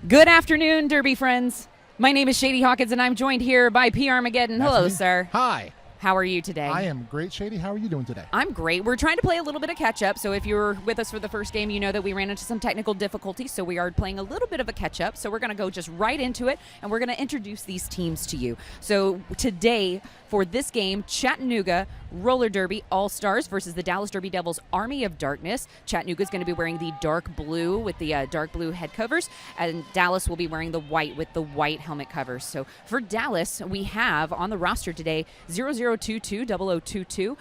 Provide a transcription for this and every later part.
Good afternoon, Derby friends. My name is Shady Hawkins, and I'm joined here by P. Armageddon. Hello, sir. Hi. How are you today? I am great, Shady. How are you doing today? I'm great. We're trying to play a little bit of catch-up, so if you were with us for the first game, you know that we ran into some technical difficulties, so we are playing a little bit of a catch-up. So we're going to go just right into it, and we're going to introduce these teams to you. So today, for this game, Chattanooga Roller Derby All Stars versus the Dallas Derby Devils Army of Darkness. Chattanooga is going to be wearing the dark blue with the dark blue head covers, and Dallas will be wearing the white with the white helmet covers. So for Dallas, we have on the roster today 0022 0022,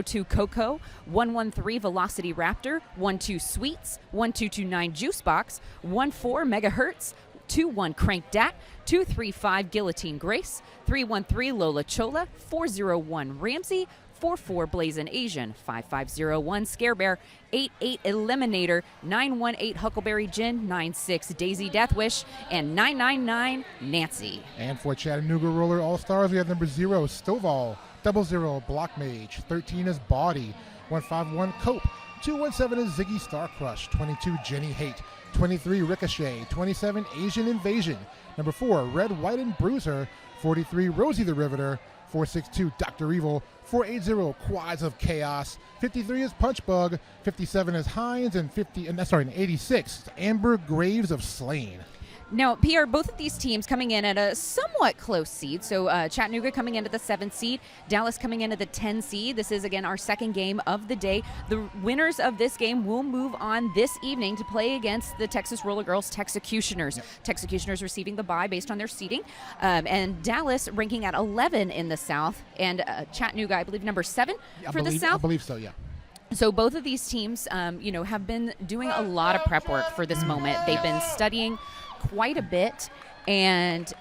02 Coco, 113 Velocity Raptor, 12 Sweets, 1229 Juicebox, 14 Megahertz, 21 Crank Dat, 235 Guillotine Grace, 313 Lola Chola, 401 Ramsey, 44 Blazin' Asian, 5501 Scare Bear, 88 Eliminator, 918 Huckleberry Gin, 96 Daisy Deathwish, and 999 Nancy. And for Chattanooga Roller All Stars, we have number 0 Stovall, 00 Block Mage, 13 is Body, 151 Cope, 217 is Ziggy Star Crush, 22 Jenny Hate, 23 Ricochet, 27 Asian Invasion, number 4 Red, White, and Bruiser, 43 Rosie the Riveter, 462 Dr. Evil, 480 Quads of Chaos, 53 is Punchbug, 57 is Hines, and 86 Amber Graves of Slain. Now, Pierre, both of these teams coming in at a somewhat close seed. So Chattanooga coming in at the 7th seed, Dallas coming in at the 10 seed. This is, again, our second game of the day. The winners of this game will move on this evening to play against the Texas Roller Girls Texecutioners. Yep. Texecutioners receiving the bye based on their seeding. And Dallas ranking at 11 in the South. And Chattanooga, I believe, number 7 for the South. I believe so, yeah. So both of these teams, have been doing a lot of prep work for this moment. They've been studying quite a bit and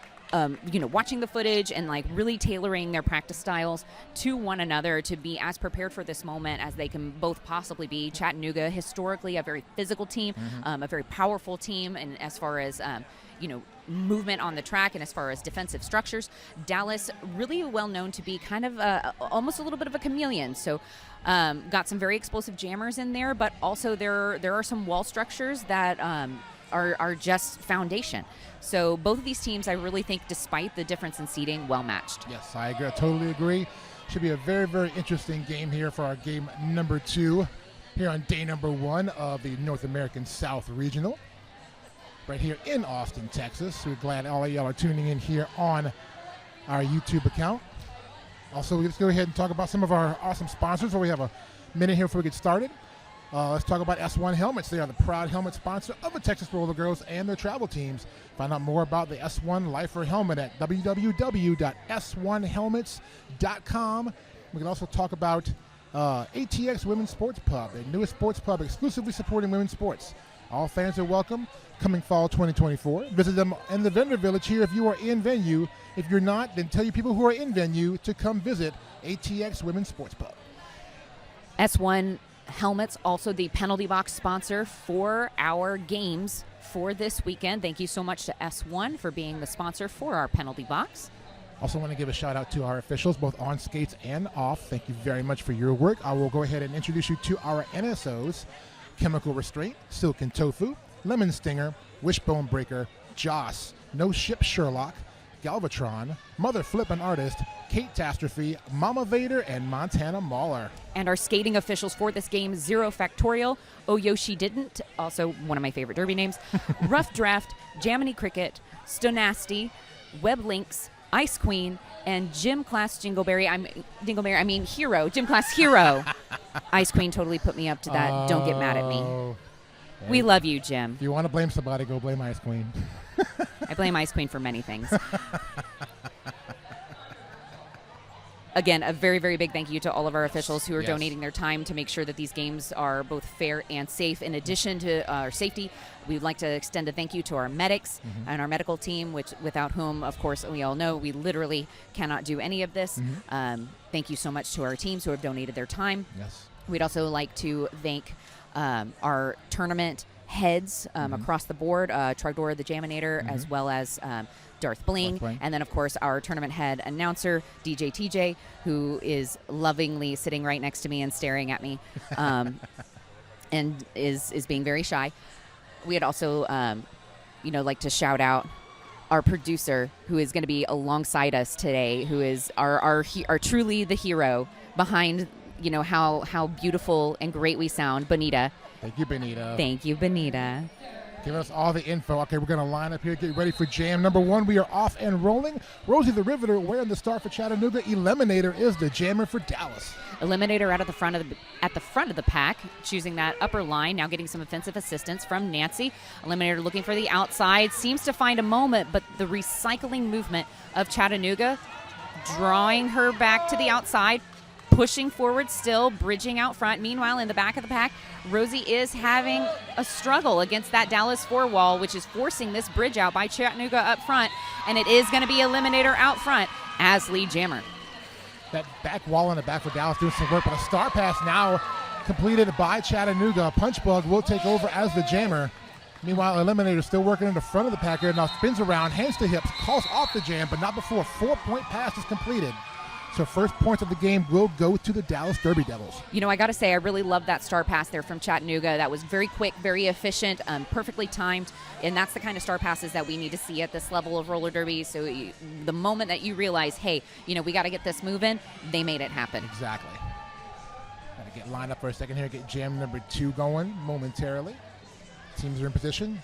watching the footage and like really tailoring their practice styles to one another to be as prepared for this moment as they can both possibly be. Chattanooga, historically a very physical team, a very powerful team, and as far as movement on the track and as far as defensive structures. Dallas, really well known to be kind of almost a little bit of a chameleon. So got some very explosive jammers in there, but also there are some wall structures that are just foundation. So both of these teams, I really think, despite the difference in seeding, well matched. Yes, I agree. I totally agree. Should be a very, very interesting game here for our game number 2 here on day number 1 of the North American South Regional, right here in Austin, Texas. We're glad all of y'all are tuning in here on our YouTube account. Also, let's go ahead and talk about some of our awesome sponsors. We have a minute here before we get started. Let's talk about S1 Helmets. They are the proud helmet sponsor of the Texas Roller Girls and their travel teams. Find out more about the S1 Lifer helmet at www.s1helmets.com. We can also talk about ATX Women's Sports Pub, a newest sports pub exclusively supporting women's sports. All fans are welcome coming fall 2024. Visit them in the vendor village here if you are in venue. If you're not, then tell your people who are in venue to come visit ATX Women's Sports Pub. S1 Helmets, also the penalty box sponsor for our games for this weekend. Thank you so much to S1 for being the sponsor for our penalty box. Also want to give a shout out to our officials, both on skates and off. Thank you very much for your work. I will go ahead and introduce you to our NSOs: Chemical Restraint, Silken Tofu, Lemon Stinger, Wishbone Breaker, Joss, No Ship Sherlock, Galvatron, Mother Flippin' Artist, Kate-tastrophe, Mama Vader, and Montana Mauler. And our skating officials for this game: Zero Factorial, Oh Yoshi Didn't, also one of my favorite derby names, Rough Draft, Jaminy Cricket, Stonasty, Web Links, Ice Queen, and Gym Class Jingleberry. Hero. Gym Class Hero. Ice Queen totally put me up to that. Don't get mad at me. Okay. We love you, Jim. If you want to blame somebody, go blame Ice Queen. I blame Ice Queen for many things. Again, a very, very big thank you to all of our officials who are donating their time to make sure that these games are both fair and safe. In addition to our safety, we'd like to extend a thank you to our medics and our medical team, without whom, of course, we all know we literally cannot do any of this. Thank you so much to our teams who have donated their time. Yes. We'd also like to thank our tournament heads across the board, Trogdora the Jaminator, as well as Darth Bling, and then, of course, our tournament head announcer, DJ TJ, who is lovingly sitting right next to me and staring at me and is being very shy. We had also like to shout out our producer, who is going to be alongside us today, who is our truly the hero behind, how beautiful and great we sound, Bonita. Thank you, Benita. Thank you, Bonita. Giving us all the info. Okay, we're going to line up here, get ready for jam number 1. We are off and rolling. Rosie the Riveter wearing the star for Chattanooga. Eliminator is the jammer for Dallas. Eliminator at the front of the pack, choosing that upper line, now getting some offensive assistance from Nancy. Eliminator looking for the outside, seems to find a moment, but the recycling movement of Chattanooga, drawing her back to the outside, pushing forward still, bridging out front. Meanwhile, in the back of the pack, Rosie is having a struggle against that Dallas 4 wall, which is forcing this bridge out by Chattanooga up front, and it is going to be Eliminator out front as lead jammer. That back wall in the back for Dallas doing some work, but a star pass now completed by Chattanooga. Punch Bug will take over as the jammer. Meanwhile, Eliminator still working in the front of the pack here. Now spins around, hands to hips, calls off the jam, but not before a 4-point pass is completed. So first points of the game will go to the Dallas Derby Devils. I got to say, I really love that star pass there from Chattanooga. That was very quick, very efficient, perfectly timed, and that's the kind of star passes that we need to see at this level of roller derby. So the moment that you realize, hey, we got to get this moving, they made it happen. Exactly. Got to get lined up for a second here, get jam number 2 going momentarily. Teams are in position.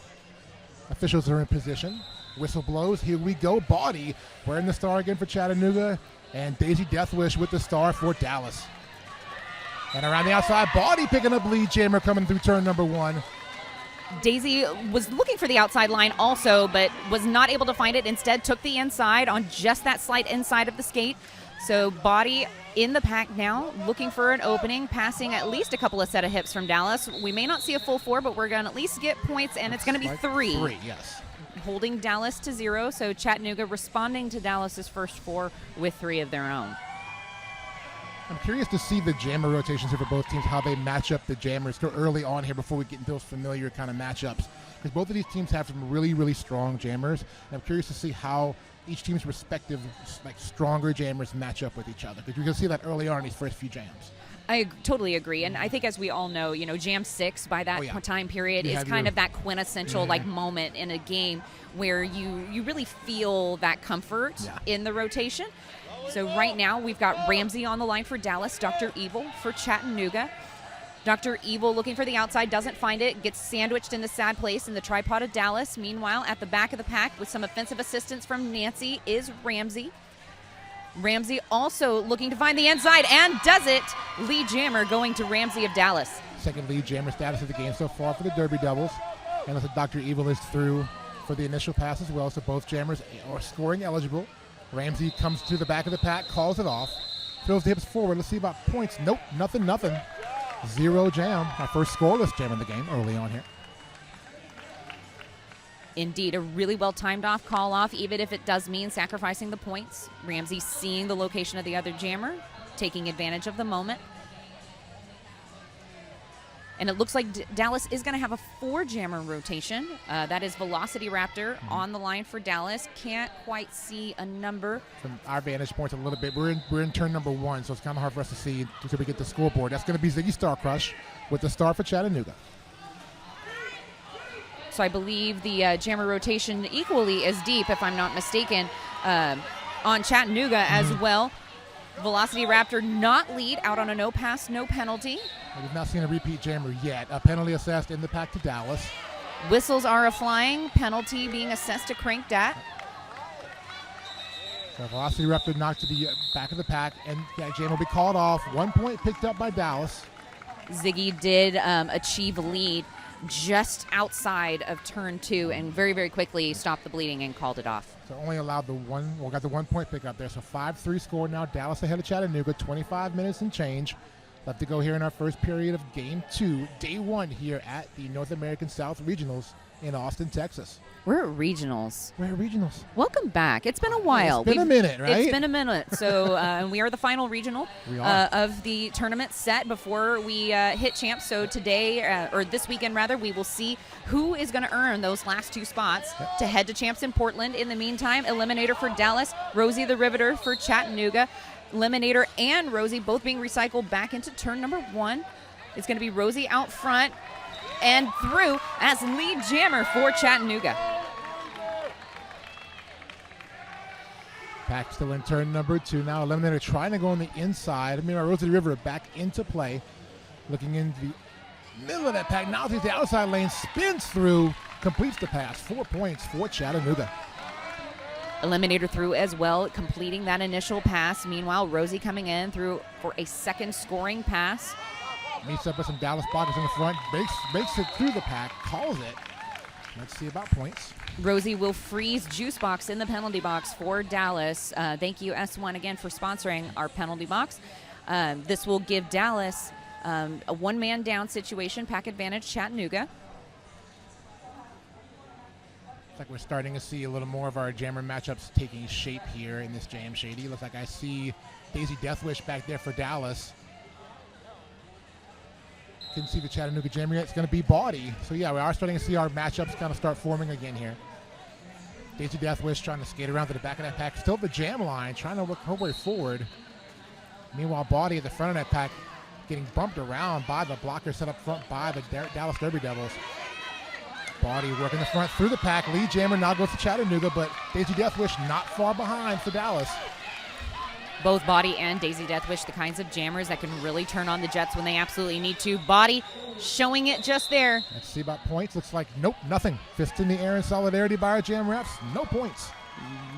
Officials are in position. Whistle blows. Here we go. Body wearing the star again for Chattanooga. And Daisy Deathwish with the star for Dallas. And around the outside, Body picking up lead jammer coming through turn number 1. Daisy was looking for the outside line also, but was not able to find it. Instead, took the inside on just that slight inside of the skate. So Body in the pack now, looking for an opening, passing at least a couple of set of hips from Dallas. We may not see a full 4, but we're going to at least get points, and it's going to be 3. 3, yes. Holding Dallas to 0, so Chattanooga responding to Dallas's first 4 with 3 of their own. I'm curious to see the jammer rotations here for both teams, how they match up the jammers still early on here before we get into those familiar kind of matchups. Because both of these teams have some really, really strong jammers. And I'm curious to see how each team's respective stronger jammers match up with each other. Because you're going to see that early on in these first few jams. I totally agree, and I think as we all know, Jam 6 by that time period is kind of that quintessential moment in a game where you really feel that comfort in the rotation. So right now we've got Ramsey on the line for Dallas, Dr. Evil for Chattanooga. Dr. Evil looking for the outside, doesn't find it, gets sandwiched in the sad place in the tripod of Dallas. Meanwhile, at the back of the pack with some offensive assistance from Nancy is Ramsey. Ramsey also looking to find the inside and does it. Lead jammer going to Ramsey of Dallas. Second lead jammer status of the game so far for the Derby Devils. And as Dr. Evil is through for the initial pass as well, so both jammers are scoring eligible. Ramsey comes to the back of the pack, calls it off, throws the hips forward. Let's see about points. Nope, nothing. 0 jam. Our first scoreless jam in the game early on here. Indeed, a really well-timed call off, even if it does mean sacrificing the points. Ramsey seeing the location of the other jammer, taking advantage of the moment. And it looks like Dallas is going to have a 4-jammer rotation. That is Velocity Raptor on the line for Dallas. Can't quite see a number. From our vantage point a little bit, we're in turn number 1, so it's kind of hard for us to see until we get the scoreboard. That's going to be Ziggy Star Crush with the star for Chattanooga. So I believe the jammer rotation equally as deep, if I'm not mistaken, on Chattanooga as well. Velocity Raptor not lead, out on a no pass, no penalty. We've not seen a repeat jammer yet. A penalty assessed in the pack to Dallas. Whistles are a-flying, penalty being assessed to Crank Dat. So Velocity Raptor knocked to the back of the pack, and that jam will be called off. 1 point picked up by Dallas. Ziggy did achieve a lead just outside of turn 2 and very, very quickly stopped the bleeding and called it off. So only allowed got the 1 point pick up there. So 5-3 score now. Dallas ahead of Chattanooga, 25 minutes and change. Left to go here in our first period of game 2, day 1 here at the North American South Regionals in Austin, Texas. We're at regionals. Welcome back. It's been a while. It's been a minute, right? It's been a minute. So we are the final regional of the tournament set before we hit champs. So today, or this weekend rather, we will see who is going to earn those last 2 spots to head to champs in Portland. In the meantime, Eliminator for Dallas, Rosie the Riveter for Chattanooga. Eliminator and Rosie both being recycled back into turn number 1. It's going to be Rosie out front and through as lead jammer for Chattanooga. Pack still in turn number 2 now. Eliminator trying to go on the inside. Meanwhile, Rosie River back into play. Looking into the middle of that pack. Now takes the outside lane, spins through, completes the pass. 4 points for Chattanooga. Eliminator through as well, completing that initial pass. Meanwhile, Rosie coming in through for a second scoring pass. Meets up with some Dallas blockers in the front. Makes it through the pack. Calls it. Let's see about points. Rosie will freeze Juice Box in the penalty box for Dallas. Thank you, S1, again, for sponsoring our penalty box. This will give Dallas a one-man down situation, pack advantage Chattanooga. Looks like we're starting to see a little more of our jammer matchups taking shape here in this Jam Shady. Looks like I see Daisy Deathwish back there for Dallas. Couldn't see the Chattanooga jammer yet. It's going to be Bawdy. So yeah, we are starting to see our matchups kind of start forming again here. Daisy Deathwish trying to skate around to the back of that pack. Still at the jam line, trying to work her way forward. Meanwhile, Bawdy at the front of that pack getting bumped around by the blocker set up front by the Dallas Derby Devils. Bawdy working the front through the pack. Lead jammer now goes to Chattanooga, but Daisy Deathwish not far behind for Dallas. Both Bawdy and Daisy Deathwish, the kinds of jammers that can really turn on the Jets when they absolutely need to. Bawdy showing it just there. Let's see about points. Looks like nope, nothing. Fist in the air in solidarity by our jam refs. No points.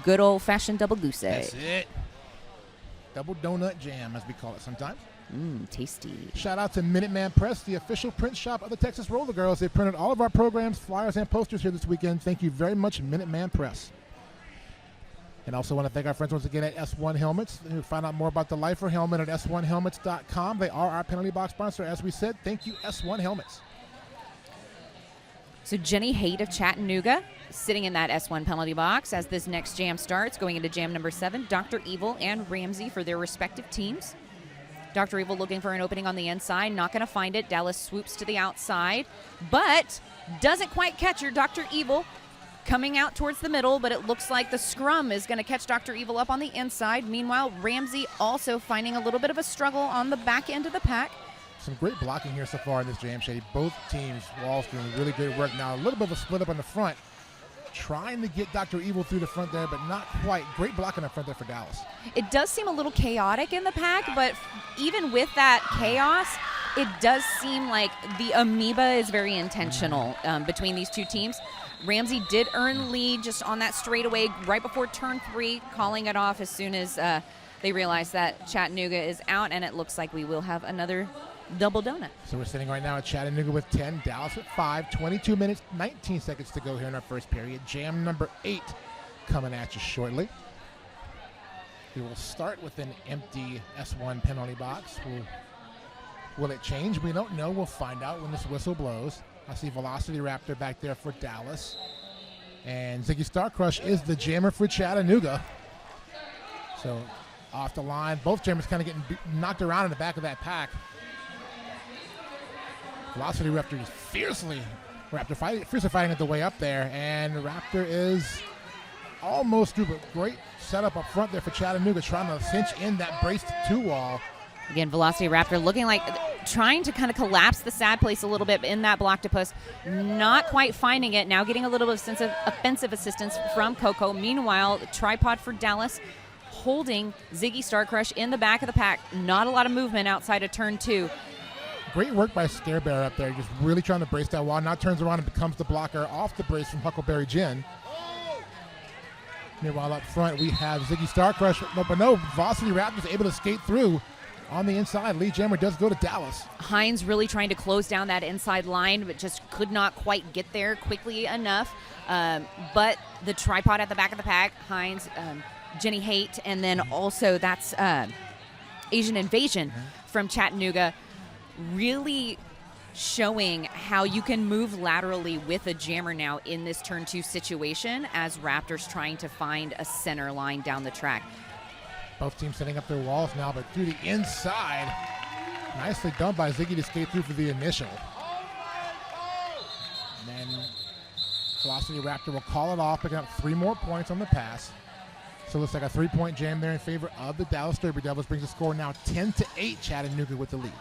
Good old-fashioned double goose egg. That's it. Double donut jam, as we call it sometimes. Tasty. Shout out to Minuteman Press, the official print shop of the Texas Roller Girls. They printed all of our programs, flyers, and posters here this weekend. Thank you very much, Minuteman Press. And also want to thank our friends once again at S1 Helmets. You can find out more about the Lifer helmet at s1helmets.com. They are our penalty box sponsor. As we said, thank you, S1 Helmets. So Jenny Haight of Chattanooga sitting in that S1 penalty box as this next jam starts. Going into jam number 7, Dr. Evil and Ramsey for their respective teams. Dr. Evil looking for an opening on the inside. Not going to find it. Dallas swoops to the outside, but doesn't quite catch her. Dr. Evil coming out towards the middle, but it looks like the scrum is going to catch Dr. Evil up on the inside. Meanwhile, Ramsey also finding a little bit of a struggle on the back end of the pack. Some great blocking here so far in this jam shady. Both teams, Walls doing really good work. Now a little bit of a split up on the front. Trying to get Dr. Evil through the front there, but not quite. Great blocking up front there for Dallas. It does seem a little chaotic in the pack, but even with that chaos, it does seem like the amoeba is very intentional between these two teams. Ramsey did earn lead just on that straightaway right before turn 3, calling it off as soon as they realized that Chattanooga is out, and it looks like we will have another double donut. So we're sitting right now at Chattanooga with 10, Dallas with 5, 22 minutes, 19 seconds to go here in our first period. Jam number 8 coming at you shortly. We will start with an empty S1 penalty box. Will it change? We don't know. We'll find out when this whistle blows. I see Velocity Raptor back there for Dallas. And Ziggy Starcrush is the jammer for Chattanooga. So off the line, both jammers kind of getting knocked around in the back of that pack. Velocity Raptor is fiercely fighting at the way up there, and Raptor is almost through, but great setup up front there for Chattanooga, trying to cinch in that braced 2 wall. Again, Velocity Raptor looking like trying to kind of collapse the sad place a little bit in that blocktopus, not quite finding it. Now getting a little bit of sense of offensive assistance from Coco. Meanwhile, the tripod for Dallas holding Ziggy Starcrush in the back of the pack. Not a lot of movement outside of turn 2. Great work by Scare Bear up there, just really trying to brace that wall. Now turns around and becomes the blocker off the brace from Huckleberry Gin. Meanwhile, up front, we have Ziggy Starcrush, but no, Velocity Raptor is able to skate through on the inside. Lead jammer does go to Dallas. Hines really trying to close down that inside line, but just could not quite get there quickly enough. But the tripod at the back of the pack, Hines, Jenny Haight, and then also that's Asian Invasion from Chattanooga, really showing how you can move laterally with a jammer now in this turn 2 situation as Raptors trying to find a center line down the track. Both teams setting up their walls now, but through the inside. Nicely done by Ziggy to skate through for the initial. And then Velocity Raptor will call it off, picking up 3 more points on the pass. So it looks like a 3-point jam there in favor of the Dallas Derby Devils. Brings the score now 10-8, Chattanooga with the lead.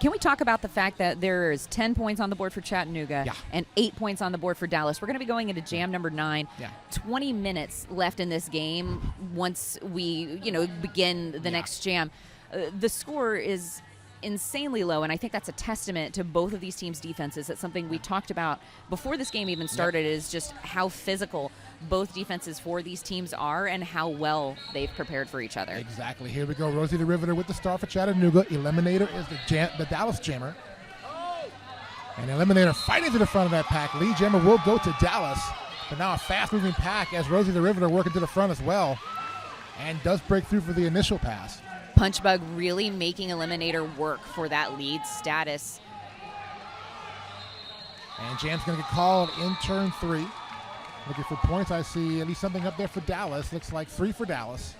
Can we talk about the fact that there is 10 points on the board for Chattanooga and 8 points on the board for Dallas? We're going to be going into jam number 9. 20 minutes left in this game once we, begin the next jam. The score is insanely low, and I think that's a testament to both of these teams' defenses. That's something we talked about before this game even started, is just how physical both defenses for these teams are and how well they've prepared for each other. Exactly. Here we go. Rosie the Riveter with the star for Chattanooga. Eliminator is the Dallas Jammer. And Eliminator fighting to the front of that pack. Lead Jammer will go to Dallas, but now a fast-moving pack as Rosie the Riveter working to the front as well, and does break through for the initial pass. Punchbug really making Eliminator work for that lead status. And Jam's going to get called in turn 3. Looking for points. I see at least something up there for Dallas. Looks like 3 for Dallas.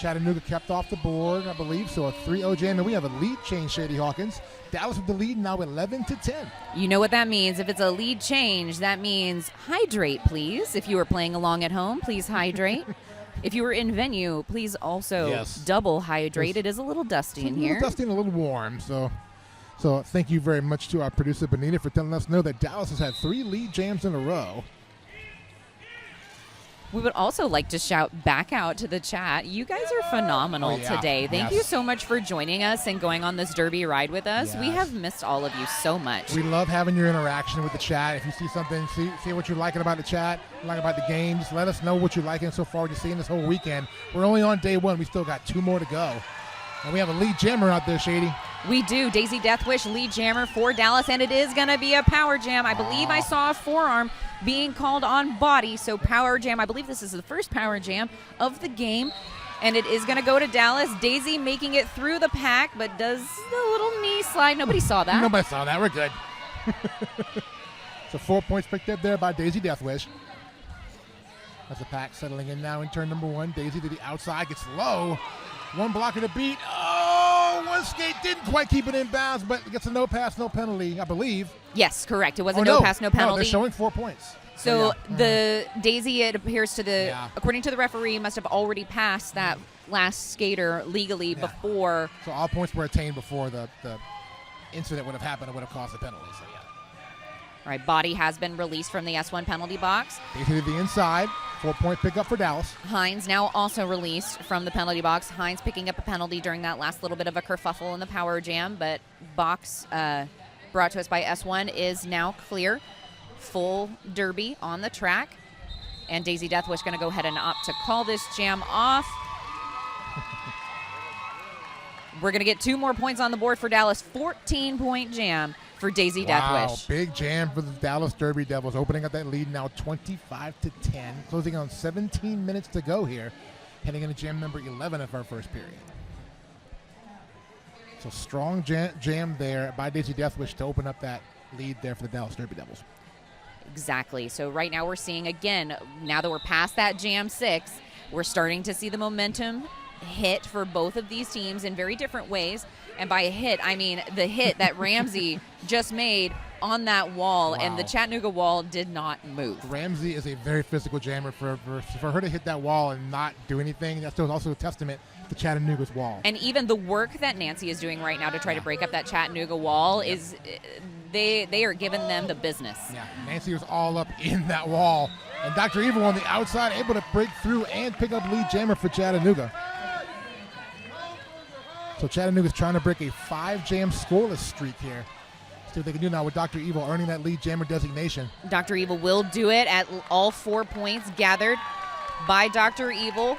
Chattanooga kept off the board, I believe, so a 3-0 jam. And we have a lead change, Shady Hawkins. Dallas with the lead now 11-10. You know what that means. If it's a lead change, that means hydrate, please. If you are playing along at home, please hydrate. If you were in venue, please also double hydrate. It is a little dusty in here. A little dusty and a little warm. So thank you very much to our producer, Benita, for telling us that Dallas has had 3 lead jams in a row. We would also like to shout back out to the chat. You guys are phenomenal today. Thank you so much for joining us and going on this derby ride with us. We have missed all of you so much. We love having your interaction with the chat. If you see something, see what you're liking about the chat, like about the game, just let us know what you're liking so far. You're seeing this whole weekend. We're only on day 1. We still got 2 more to go. And we have a lead jammer out there, Shady. We do. Daisy Deathwish, lead jammer for Dallas, and it is going to be a power jam. I believe I saw a forearm being called on body, so power jam. I believe this is the first power jam of the game, and it is going to go to Dallas. Daisy making it through the pack, but does the little knee slide. Nobody saw that. Nobody saw that. We're good. So 4 points picked up there by Daisy Deathwish. That's the pack settling in now in turn number 1. Daisy to the outside, gets low. 1 blocker to beat. Oh, 1 skate didn't quite keep it in bounds, but gets a no pass, no penalty, I believe. Yes, correct. It was a no pass, no penalty. No, they're showing 4 points. So the Daisy, it appears according to the referee, must have already passed that last skater legally before. So all points were attained before the incident would have happened and would have caused a penalty. So All right, body has been released from the S1 penalty box. Daisy to the inside. 4-point pickup for Dallas. Hines now also released from the penalty box. Hines picking up a penalty during that last little bit of a kerfuffle in the power jam, but box brought to us by S1 is now clear. Full derby on the track. And Daisy Deathwish going to go ahead and opt to call this jam off. We're going to get 2 more points on the board for Dallas. 14-point jam for Daisy Deathwish. Big jam for the Dallas Derby Devils, opening up that lead now 25-10, closing on 17 minutes to go here, heading into jam number 11 of our first period. So strong jam there by Daisy Deathwish to open up that lead there for the Dallas Derby Devils. Exactly. So right now we're seeing, again, now that we're past that jam 6, we're starting to see the momentum hit for both of these teams in very different ways. And by a hit, I mean the hit that Ramsey just made on that wall, and the Chattanooga wall did not move. Ramsey is a very physical jammer. For her to hit that wall and not do anything, that's also a testament to Chattanooga's wall. And even the work that Nancy is doing right now to try to break up that Chattanooga wall is they are giving them the business. Yeah, Nancy was all up in that wall. And Dr. Evil on the outside able to break through and pick up lead jammer for Chattanooga. So Chattanooga's trying to break a 5-jam scoreless streak here. See what they can do now with Dr. Evil earning that lead jammer designation. Dr. Evil will do it at all 4 points gathered by Dr. Evil.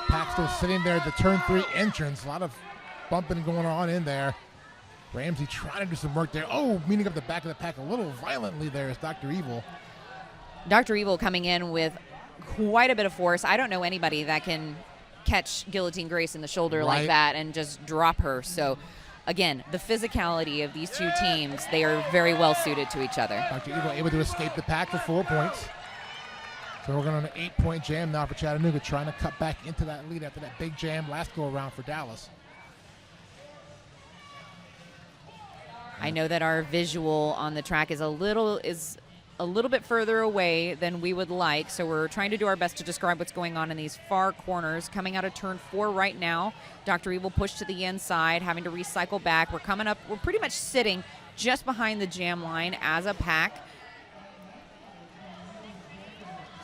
Pack still sitting there at the turn 3 entrance. A lot of bumping going on in there. Ramsey trying to do some work there. Oh, meeting up the back of the pack a little violently there is Dr. Evil. Dr. Evil coming in with quite a bit of force. I don't know anybody that can catch Guillotine Grace in the shoulder like that and just drop her. So, again, the physicality of these two teams, they are very well suited to each other. Dr. Evil able to escape the pack for 4 points. So we're going on an 8-point jam now for Chattanooga, trying to cut back into that lead after that big jam last go around for Dallas. I know that our visual on the track is a little bit further away than we would like, so we're trying to do our best to describe what's going on in these far corners. Coming out of turn 4 right now, Dr. Evil pushed to the inside, having to recycle back. We're coming up, we're pretty much sitting just behind the jam line as a pack.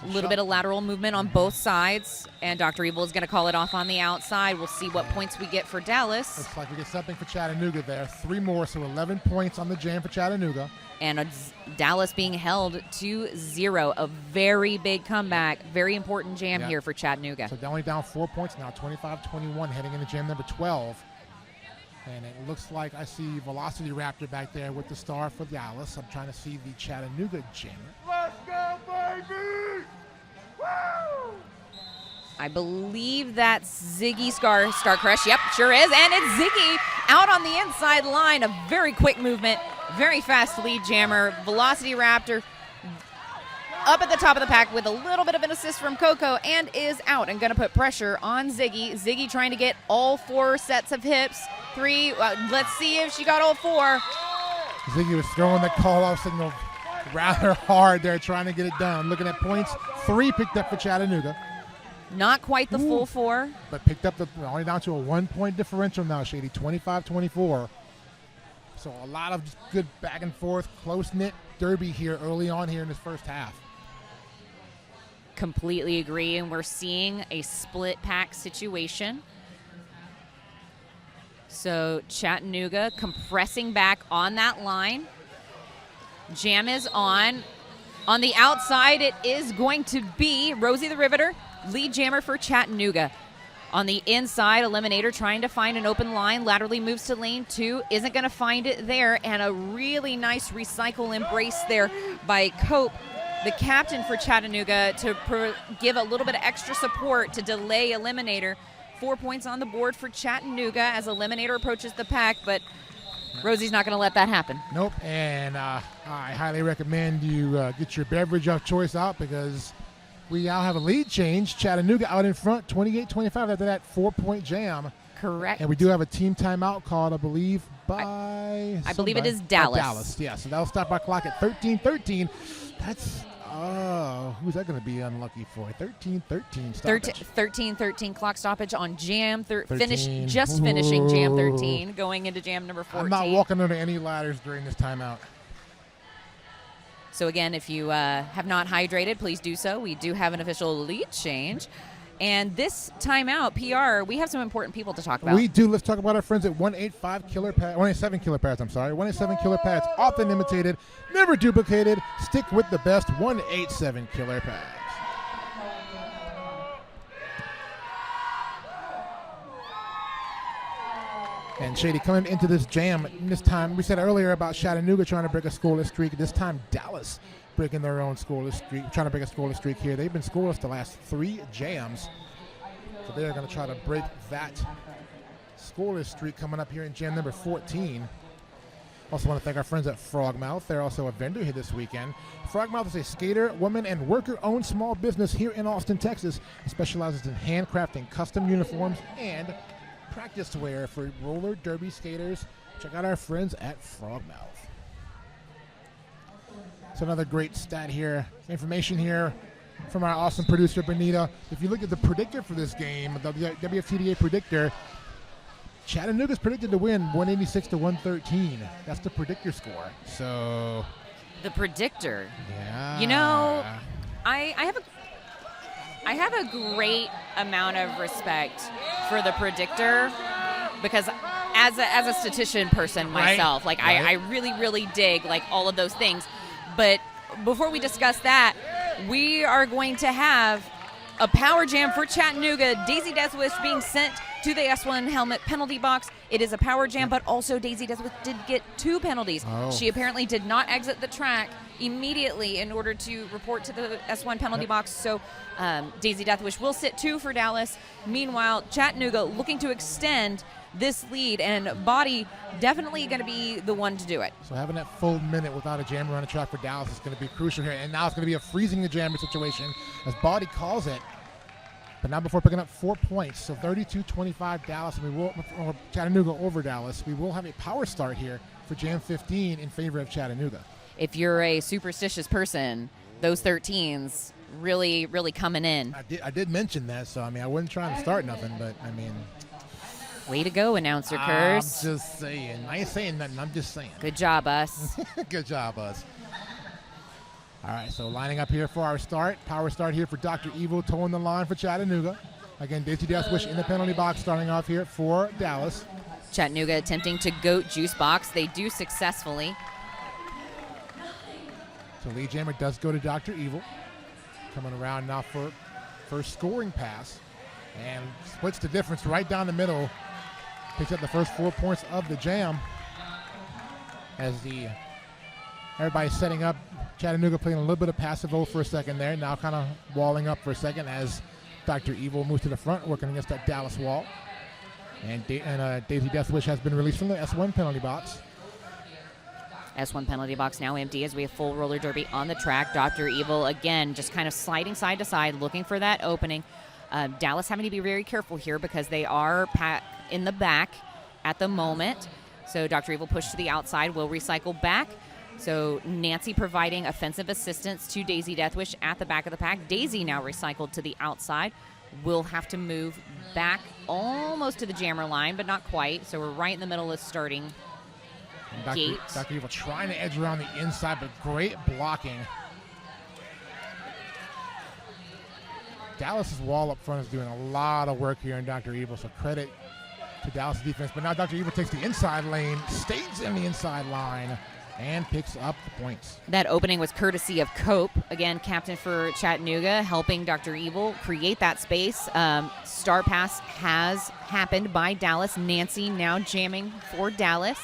A little bit of lateral movement on both sides, and Dr. Evil is going to call it off on the outside. We'll see what points we get for Dallas. Looks like we get something for Chattanooga there. 3 more, so 11 points on the jam for Chattanooga. And Dallas being held to 0. A very big comeback. Very important jam here for Chattanooga. So they're only down 4 points now, 25-21, heading into jam number 12. And it looks like I see Velocity Raptor back there with the star for Dallas. I'm trying to see the Chattanooga jammer. Let's go, baby! Woo! I believe that's Ziggy Starcrush. Yep, sure is. And it's Ziggy out on the inside line. A very quick movement, very fast lead jammer. Velocity Raptor up at the top of the pack with a little bit of an assist from Coco and is out and going to put pressure on Ziggy. Ziggy trying to get all 4 sets of hips. 3, let's see if she got all 4. Ziggy was throwing the call-off signal rather hard there, trying to get it done. Looking at points, 3 picked up for Chattanooga. Not quite the full 4. But picked up only down to a 1-point differential now, Shady, 25-24. So a lot of good back and forth, close-knit derby here early on here in this first half. Completely agree, and we're seeing a split pack situation. So Chattanooga compressing back on that line. Jam is on. On the outside, it is going to be Rosie the Riveter, lead jammer for Chattanooga. On the inside, Eliminator trying to find an open line, laterally moves to lane 2, isn't going to find it there, and a really nice recycle embrace there by Cope, the captain for Chattanooga, to give a little bit of extra support to delay Eliminator. 4 points on the board for Chattanooga as Eliminator approaches the pack, but Rosie's not going to let that happen. Nope, and I highly recommend you get your beverage of choice out because we now have a lead change. Chattanooga out in front, 28-25 after that 4-point jam. Correct. And we do have a team timeout called, I believe, by I believe it is Dallas. Dallas, yeah. So that'll stop our clock at 13-13. That's, who's that going to be unlucky for? 13-13 stoppage. 13-13 clock stoppage on jam. Finishing Ooh. jam 13, going into jam number 14. I'm not walking under any ladders during this timeout. So again, if you have not hydrated, please do so. We do have an official lead change. And this timeout, PR, we have some important people to talk about. We do. Let's talk about our friends at 187 Killer Pads. 187 Killer Pads, often imitated, never duplicated. Stick with the best 187 Killer Pads. And Shady, coming into this jam, this time, we said earlier about Chattanooga trying to break a scoreless streak. This time, Dallas breaking their own scoreless streak, trying to break a scoreless streak here. They've been scoreless the last 3 jams. So they're going to try to break that scoreless streak coming up here in jam number 14. Also want to thank our friends at Frogmouth. They're also a vendor here this weekend. Frogmouth is a skater, woman, and worker-owned small business here in Austin, Texas. It specializes in handcrafting custom uniforms and practice wear for roller derby skaters. Check out our friends at Frogmouth. So another great stat here, information here from our awesome producer, Benita. If you look at the predictor for this game, the WFTDA predictor, Chattanooga's predicted to win 186-113. That's the predictor score. So the predictor. Yeah. You know, I have a great amount of respect for the predictor because as a statistician person myself, right. I really, really dig like all of those things. But before we discuss that, we are going to have a power jam for Chattanooga. Daisy Deathwish being sent to the S1 helmet penalty box. It is a power jam, but also Daisy Deathwish did get 2 penalties. Oh. She apparently did not exit the track immediately in order to report to the S1 penalty box. So Daisy Deathwish will sit 2 for Dallas. Meanwhile, Chattanooga looking to extend this lead, and Body definitely going to be the one to do it. So having that full minute without a jammer on the track for Dallas is going to be crucial here. And now it's going to be a freezing the jammer situation as Body calls it. But now before picking up 4 points, so 32-25 Dallas, and we will, or Chattanooga over Dallas. We will have a power start here for Jam 15 in favor of Chattanooga. if you're a superstitious person, those 13s really, really coming in. I did mention that, so I mean, I wasn't trying to start nothing, but I mean, way to go, announcer Curse. I'm just saying. I ain't saying nothing. I'm just saying. Good job, us. Good job, us. All right, so lining up here for our start. Power start here for Dr. Evil, towing the line for Chattanooga. Again, Daisy Death Wish in the penalty box starting off here for Dallas. Chattanooga attempting to goat juice box. They do successfully. So lead jammer does go to Dr. Evil. Coming around now for first scoring pass. And splits the difference right down the middle. Picks up the first 4 points of the jam. As everybody's setting up. Chattanooga playing a little bit of passive O for a second there. Now kind of walling up for a second as Dr. Evil moves to the front, working against that Dallas wall. And Daisy Death Wish has been released from the S1 penalty box. S1 penalty box now empty as we have full roller derby on the track. Dr. Evil, again, just kind of sliding side to side, looking for that opening. Dallas having to be very careful here because they are in the back at the moment. So Dr. Evil pushed to the outside, will recycle back. So Nancy providing offensive assistance to Daisy Deathwish at the back of the pack. Daisy now recycled to the outside. Will have to move back almost to the jammer line, but not quite. So we're right in the middle of starting gate. Dr. Evil trying to edge around the inside, but great blocking. Dallas's wall up front is doing a lot of work here in Dr. Evil, so credit to Dallas defense. But now Dr. Evil takes the inside lane, stays in the inside line, and picks up the points. That opening was courtesy of Cope, again, captain for Chattanooga, helping Dr. Evil create that space. Star pass has happened by Dallas. Nancy now jamming for Dallas.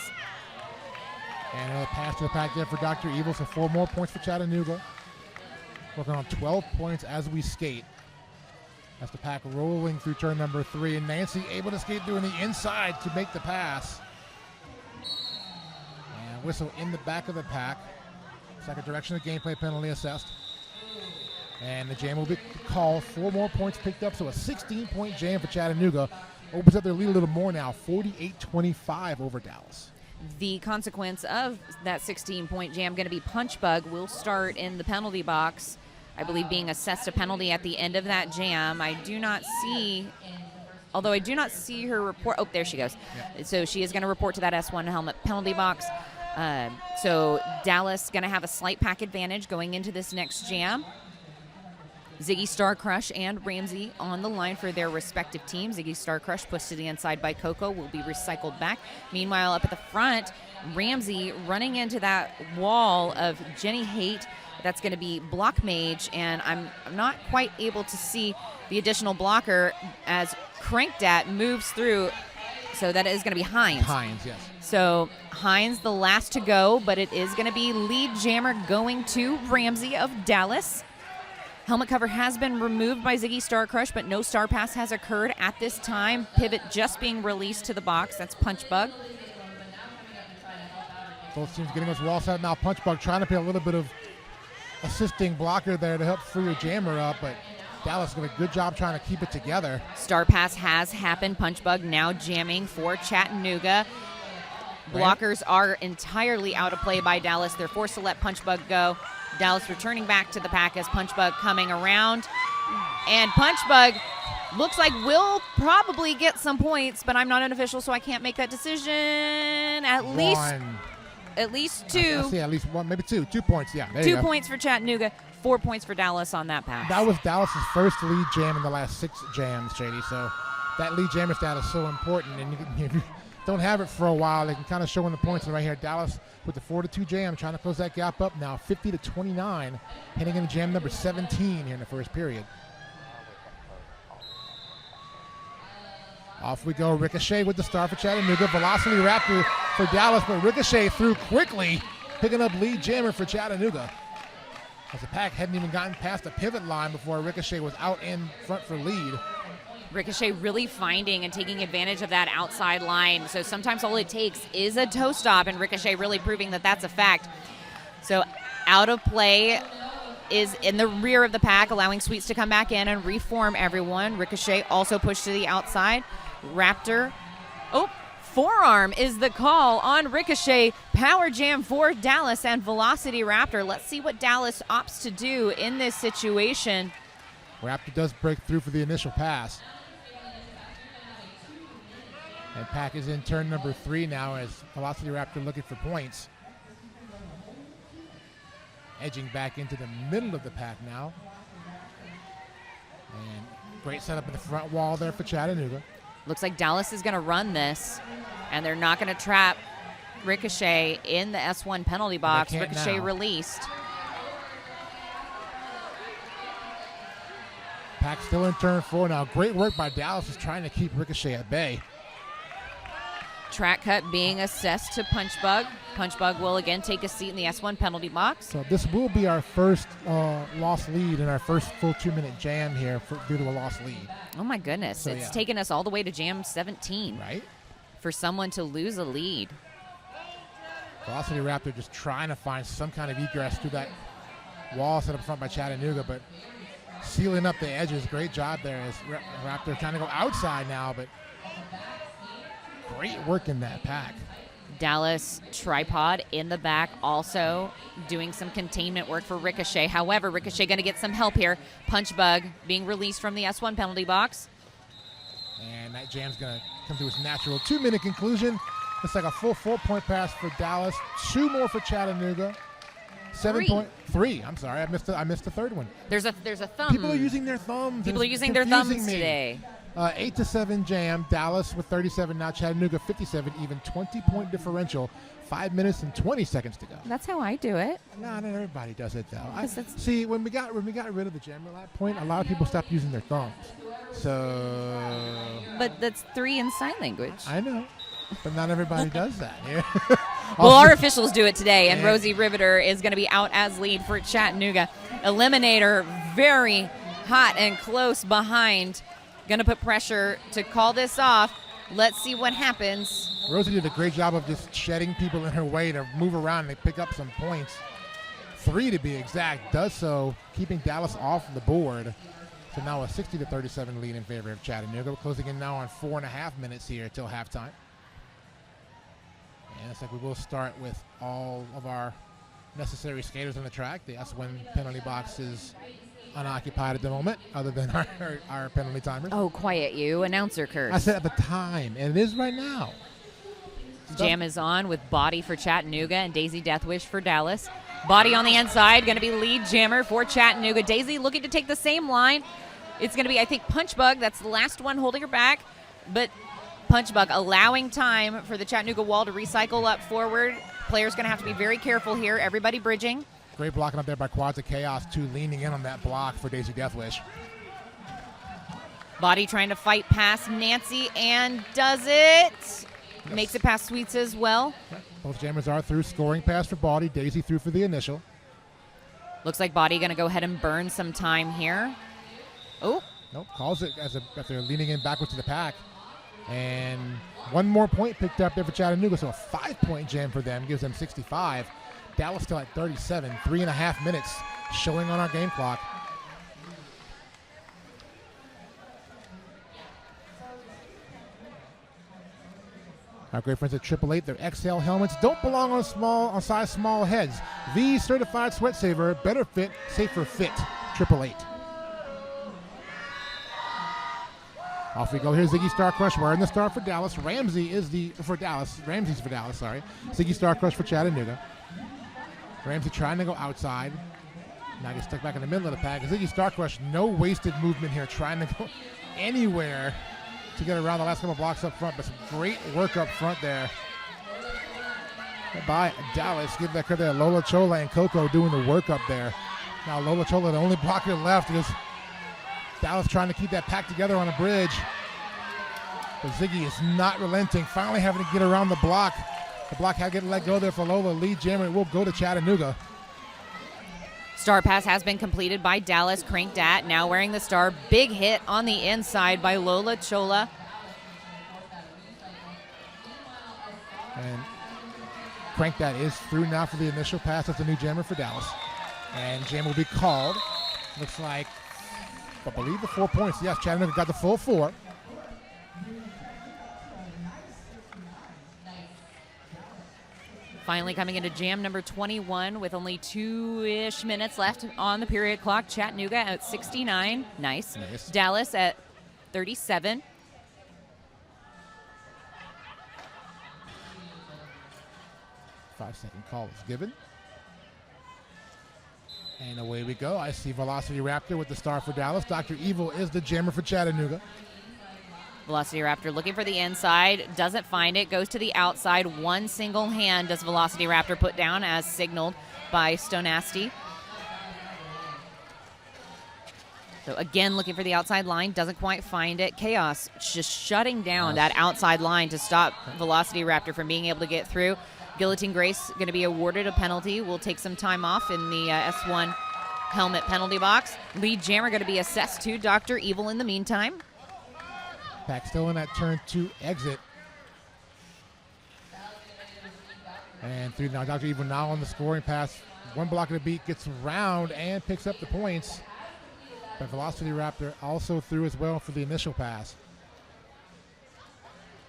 And another pass to the pack there for Dr. Evil, so 4 more points for Chattanooga. Working on 12 points as we skate. That's the pack rolling through turn number 3, and Nancy able to skate through in the inside to make the pass. And whistle in the back of the pack. Second direction of gameplay penalty assessed. And the jam will be called. 4 more points picked up, so a 16-point jam for Chattanooga. Opens up their lead a little more now, 48-25 over Dallas. The consequence of that 16-point jam going to be Punch Bug will start in the penalty box. I believe being assessed a penalty at the end of that jam. I do not see her report. Oh, there she goes. Yeah. So she is going to report to that S1 helmet penalty box. So Dallas going to have a slight pack advantage going into this next jam. Ziggy Star Crush and Ramsey on the line for their respective teams. Ziggy Star Crush pushed to the inside by Coco, will be recycled back. Meanwhile, up at the front, Ramsey running into that wall of Jenny Haight. That's going to be Block Mage, and I'm not quite able to see the additional blocker as Crankdat moves through. So that is going to be Hines. Hines, yes. So Hines the last to go, but it is going to be lead jammer going to Ramsey of Dallas. Helmet cover has been removed by Ziggy Star Crush, but no star pass has occurred at this time. Pivot just being released to the box. That's Punch Bug. Both teams getting those wall set. Now Punch Bug trying to play a little bit of assisting blocker there to help free your jammer up, but Dallas doing a good job trying to keep it together. Star pass has happened. Punch Bug now jamming for Chattanooga. Blockers are entirely out of play by Dallas. They're forced to let Punch Bug go. Dallas returning back to the pack as Punch Bug coming around. And Punch Bug looks like will probably get some points, but I'm not an official, so I can't make that decision. At least 2. I see at least 1, maybe 2. 2 points, yeah. 2 points for Chattanooga, 4 points for Dallas on that pass. That was Dallas's first lead jam in the last 6 jams, JD. So that lead jammer stat is so important, and if you don't have it for a while, they can kind of show in the points. And right here, Dallas with the 4-2 jam, trying to close that gap up now, 50-29, heading into jam number 17 here in the first period. Off we go. Ricochet with the star for Chattanooga. Velocity Raptor for Dallas, but Ricochet through quickly, picking up lead jammer for Chattanooga. As the pack hadn't even gotten past the pivot line before Ricochet was out in front for lead. Ricochet really finding and taking advantage of that outside line. So sometimes all it takes is a toe stop, and Ricochet really proving that that's a fact. So out of play is in the rear of the pack, allowing Sweets to come back in and reform everyone. Ricochet also pushed to the outside. Raptor Forearm is the call on Ricochet. Power jam for Dallas and Velocity Raptor. Let's see what Dallas opts to do in this situation. Raptor does break through for the initial pass. And Pack is in turn number 3 now as Velocity Raptor looking for points. Edging back into the middle of the pack now. And great setup in the front wall there for Chattanooga. Looks like Dallas is going to run this, and they're not going to trap Ricochet in the S1 penalty box. Ricochet released. Pack still in turn 4 now. Great work by Dallas is trying to keep Ricochet at bay. Track cut being assessed to Punchbug. Punchbug will again take a seat in the S1 penalty box. So this will be our first lost lead in our first full 2-minute jam here due to a lost lead. Oh my goodness. So, it's taken us all the way to jam 17. Right? For someone to lose a lead. Velocity Raptor just trying to find some kind of egress through that wall set up front by Chattanooga, but sealing up the edges. Great job there as Raptor trying to go outside now, but great work in that pack. Dallas tripod in the back, also doing some containment work for Ricochet. However, Ricochet going to get some help here. Punchbug being released from the S1 penalty box. And that jam's going to come to its natural 2-minute conclusion. Looks like a full 4-point pass for Dallas. 2 more for Chattanooga. 7.3. I'm sorry, I missed the third one. There's a thumb. People are using their thumbs. People are It's using their thumbs confusing me. today. 8-7 jam. Dallas with 37 now. Chattanooga 57. Even 20-point differential. 5 minutes and 20 seconds to go. That's how I do it. No, not everybody does it though. See, when we got rid of the jammer at that point, a lot of people stopped using their thumbs. So. But that's 3 in sign language. I know, but not everybody does that. Yeah. Well, our officials do it today, and Rosie Riveter is going to be out as lead for Chattanooga. Eliminator very hot and close behind. Going to put pressure to call this off. Let's see what happens. Rosie did a great job of just shedding people in her way to move around and pick up some points. 3 to be exact. Does so, keeping Dallas off the board. So now a 60-37 lead in favor of Chattanooga. We're closing in now on 4.5 minutes here till halftime. And it's like we will start with all of our necessary skaters on the track. The S1 penalty box is unoccupied at the moment, other than our penalty timers. Oh, quiet you. Announcer curse. I said at the time, and it is right now. Jam is on with Body for Chattanooga and Daisy Deathwish for Dallas. Body on the inside, going to be lead jammer for Chattanooga. Daisy looking to take the same line. It's going to be, I think, Punchbug. That's the last one holding her back. But Punchbug allowing time for the Chattanooga wall to recycle up forward. Players going to have to be very careful here. Everybody bridging. Great blocking up there by Quads of Chaos, too, leaning in on that block for Daisy Deathwish. Body trying to fight past Nancy and does it. Yes. Makes it past Sweets as well. Both jammers are through. Scoring pass for Body. Daisy through for the initial. Looks like Body going to go ahead and burn some time here. Oh. Nope, calls it as they're leaning in backwards to the pack. And 1 more point picked up there for Chattanooga, so a 5-point jam for them. Gives them 65. Dallas still at 37. 3.5 minutes showing on our game clock. Our great friends at 888, their XL helmets don't belong on size small heads. The certified sweat saver, better fit, safer fit. 888. Off we go. Here's Ziggy Star Crush wearing the star for Dallas. Ramsey's for Dallas. Sorry. Ziggy Star Crush for Chattanooga. Ramsey trying to go outside. Now gets stuck back in the middle of the pack. Ziggy Star Crush, no wasted movement here, trying to go anywhere to get around the last couple blocks up front, but some great work up front there by Dallas. Give that credit to Lola Chola and Coco doing the work up there. Now Lola Chola, the only blocker left, because Dallas trying to keep that pack together on a bridge. But Ziggy is not relenting, finally having to get around the block. The block had to get let go there for Lola. Lead jammer, it will go to Chattanooga. Star pass has been completed by Dallas. Cranked at, now wearing the star. Big hit on the inside by Lola Chola. And Cranked at is through now for the initial pass. That's a new jammer for Dallas. And jam will be called. Looks like, I believe, the 4 points. Yes, Chattanooga got the full 4. Finally coming into jam number 21 with only 2-ish minutes left on the period clock. Chattanooga at 69. Nice. Dallas at 37. Five-second call is given. And away we go. I see Velocity Raptor with the star for Dallas. Dr. Evil is the jammer for Chattanooga. Velocity Raptor looking for the inside, doesn't find it, goes to the outside. One single hand does Velocity Raptor put down as signaled by Stonasty. So again, looking for the outside line, doesn't quite find it. Chaos just shutting down that outside line to stop Velocity Raptor from being able to get through. Guillotine Grace going to be awarded a penalty. We'll take some time off in the S1 helmet penalty box. Lead jammer going to be assessed to Dr. Evil in the meantime. Pack still in that turn 2 exit. And through now, Dr. Evil now on the scoring pass. One block of the beat, gets around and picks up the points. But Velocity Raptor also through as well for the initial pass.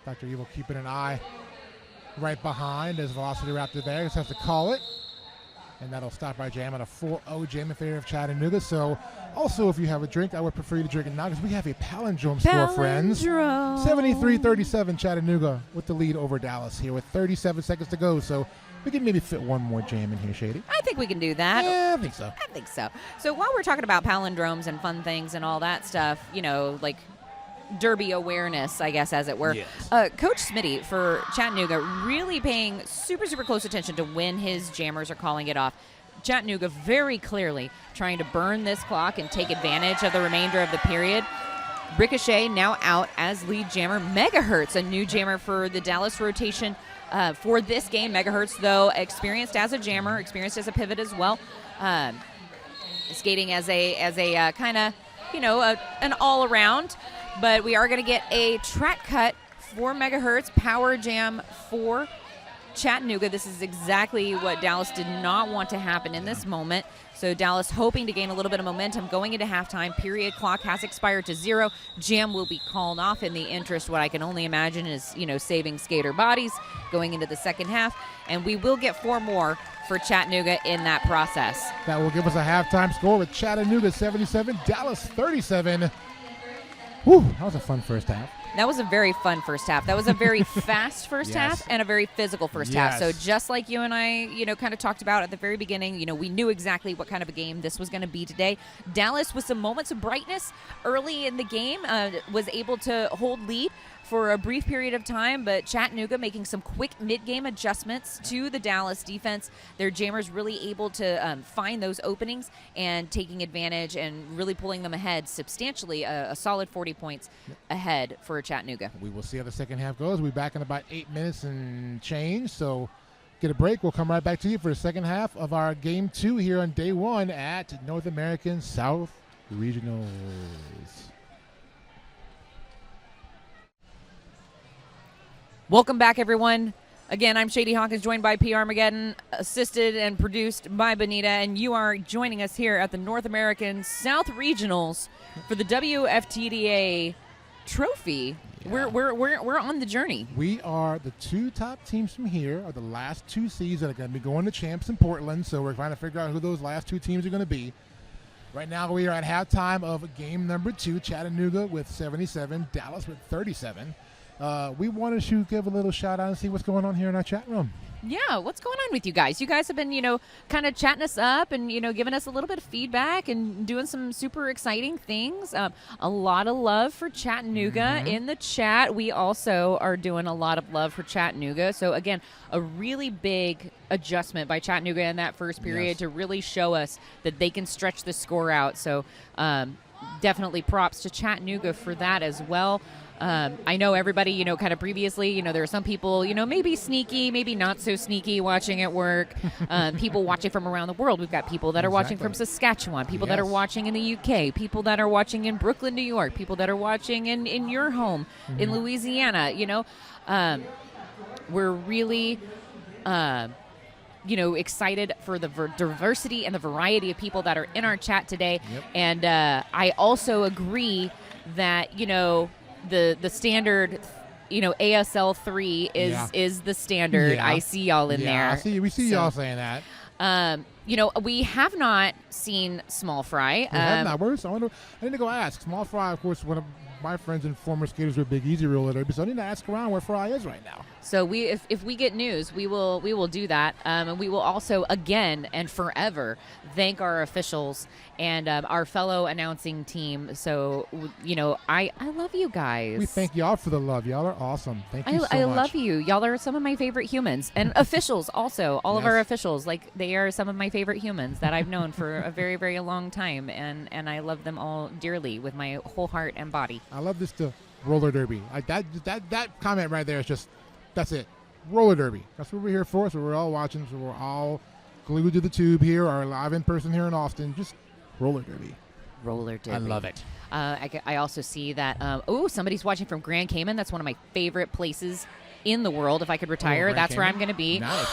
Dr. Evil keeping an eye right behind as Velocity Raptor there. Just has to call it. And that'll stop our jam at a 4-0 jam in favor of Chattanooga. So also, if you have a drink, I would prefer you to drink it now because we have a palindrome score, friends. 73-37 Chattanooga with the lead over Dallas here with 37 seconds to go. So we can maybe fit one more jam in here, Shady. I think we can do that. Yeah, I think so. I think so. So while we're talking about palindromes and fun things and all that stuff, you know, like derby awareness, I guess, as it were. Yes. Coach Smitty for Chattanooga really paying super, super close attention to when his jammers are calling it off. Chattanooga very clearly trying to burn this clock and take advantage of the remainder of the period. Ricochet now out as lead jammer. Megahertz, a new jammer for the Dallas rotation for this game. Megahertz, though, experienced as a jammer, experienced as a pivot as well. Skating as a kind of, you know, an all-around. But we are going to get a track cut for Megahertz, power jam for Chattanooga. This is exactly what Dallas did not want to happen in this moment. So Dallas hoping to gain a little bit of momentum going into halftime. Period clock has expired to 0. Jam will be called off in the interest, what I can only imagine is, you know, saving skater bodies going into the second half. And we will get 4 more for Chattanooga in that process. That will give us a halftime score with Chattanooga 77, Dallas 37. Whew, that was a fun first half. That was a very fun first half. That was a very fast first half and a very physical first half. So just like you and I, you know, kind of talked about at the very beginning, you know, we knew exactly what kind of a game this was going to be today. Dallas, with some moments of brightness early in the game, was able to hold lead for a brief period of time, but Chattanooga making some quick mid-game adjustments to the Dallas defense. Their jammers really able to find those openings and taking advantage and really pulling them ahead substantially, a solid 40 points ahead for Chattanooga. We will see how the second half goes. We'll be back in about 8 minutes and change, so get a break. We'll come right back to you for the second half of our Game 2 here on Day 1 at North American South Regionals. Welcome back, everyone. Again, I'm Shady Hawkins, joined by P. Armageddon, assisted and produced by Bonita, and you are joining us here at the North American South Regionals for the WFTDA trophy. Yeah. We're on the journey. We are the 2 top teams from here are the last 2 seeds that are going to be going to champs in Portland, so we're trying to figure out who those last 2 teams are going to be. Right now we are at halftime of game number 2, Chattanooga with 77, Dallas with 37. We wanted to give a little shout out and see what's going on here in our chat room. Yeah, what's going on with you guys? You guys have been, you know, kind of chatting us up and, you know, giving us a little bit of feedback and doing some super exciting things. A lot of love for Chattanooga in the chat. We also are doing a lot of love for Chattanooga. So, again, a really big adjustment by Chattanooga in that first period to really show us that they can stretch the score out. So, definitely props to Chattanooga for that as well. I know everybody, you know, kind of previously, you know, there are some people, you know, maybe sneaky, maybe not so sneaky watching at work. People watching from around the world. We've got people that are watching from Saskatchewan, people that are watching in the UK, people that are watching in Brooklyn, New York, people that are watching in your home in Louisiana. You know, we're really, you know, excited for the diversity and the variety of people that are in our chat today. And I also agree that, you know, the standard ASL 3 is the standard. Yeah. I see y'all in there. We see y'all saying that. We have not seen Small Fry. We have not. I need to go ask. Small Fry, of course, one of my friends and former skaters with Big Easy roller derby, so I need to ask around where Fry is right now. So if we get news, we will do that, and we will also again and forever thank our officials and our fellow announcing team. So I love you guys. We thank y'all for the love. Y'all are awesome. Thank you so much. I love you. Y'all are some of my favorite humans, and officials also. All of our officials, they are some of my favorite humans that I've known for a very, very long time, and I love them all dearly with my whole heart and body. I love this roller derby. That comment right there is just, that's it. Roller derby. That's what we're here for. So we're all watching. So we're all glued to the tube here, or live in person here in Austin. Just roller derby. Roller derby. I love it. I also see that. Somebody's watching from Grand Cayman. That's one of my favorite places in the world. If I could retire, that's where I'm going to be. Nice.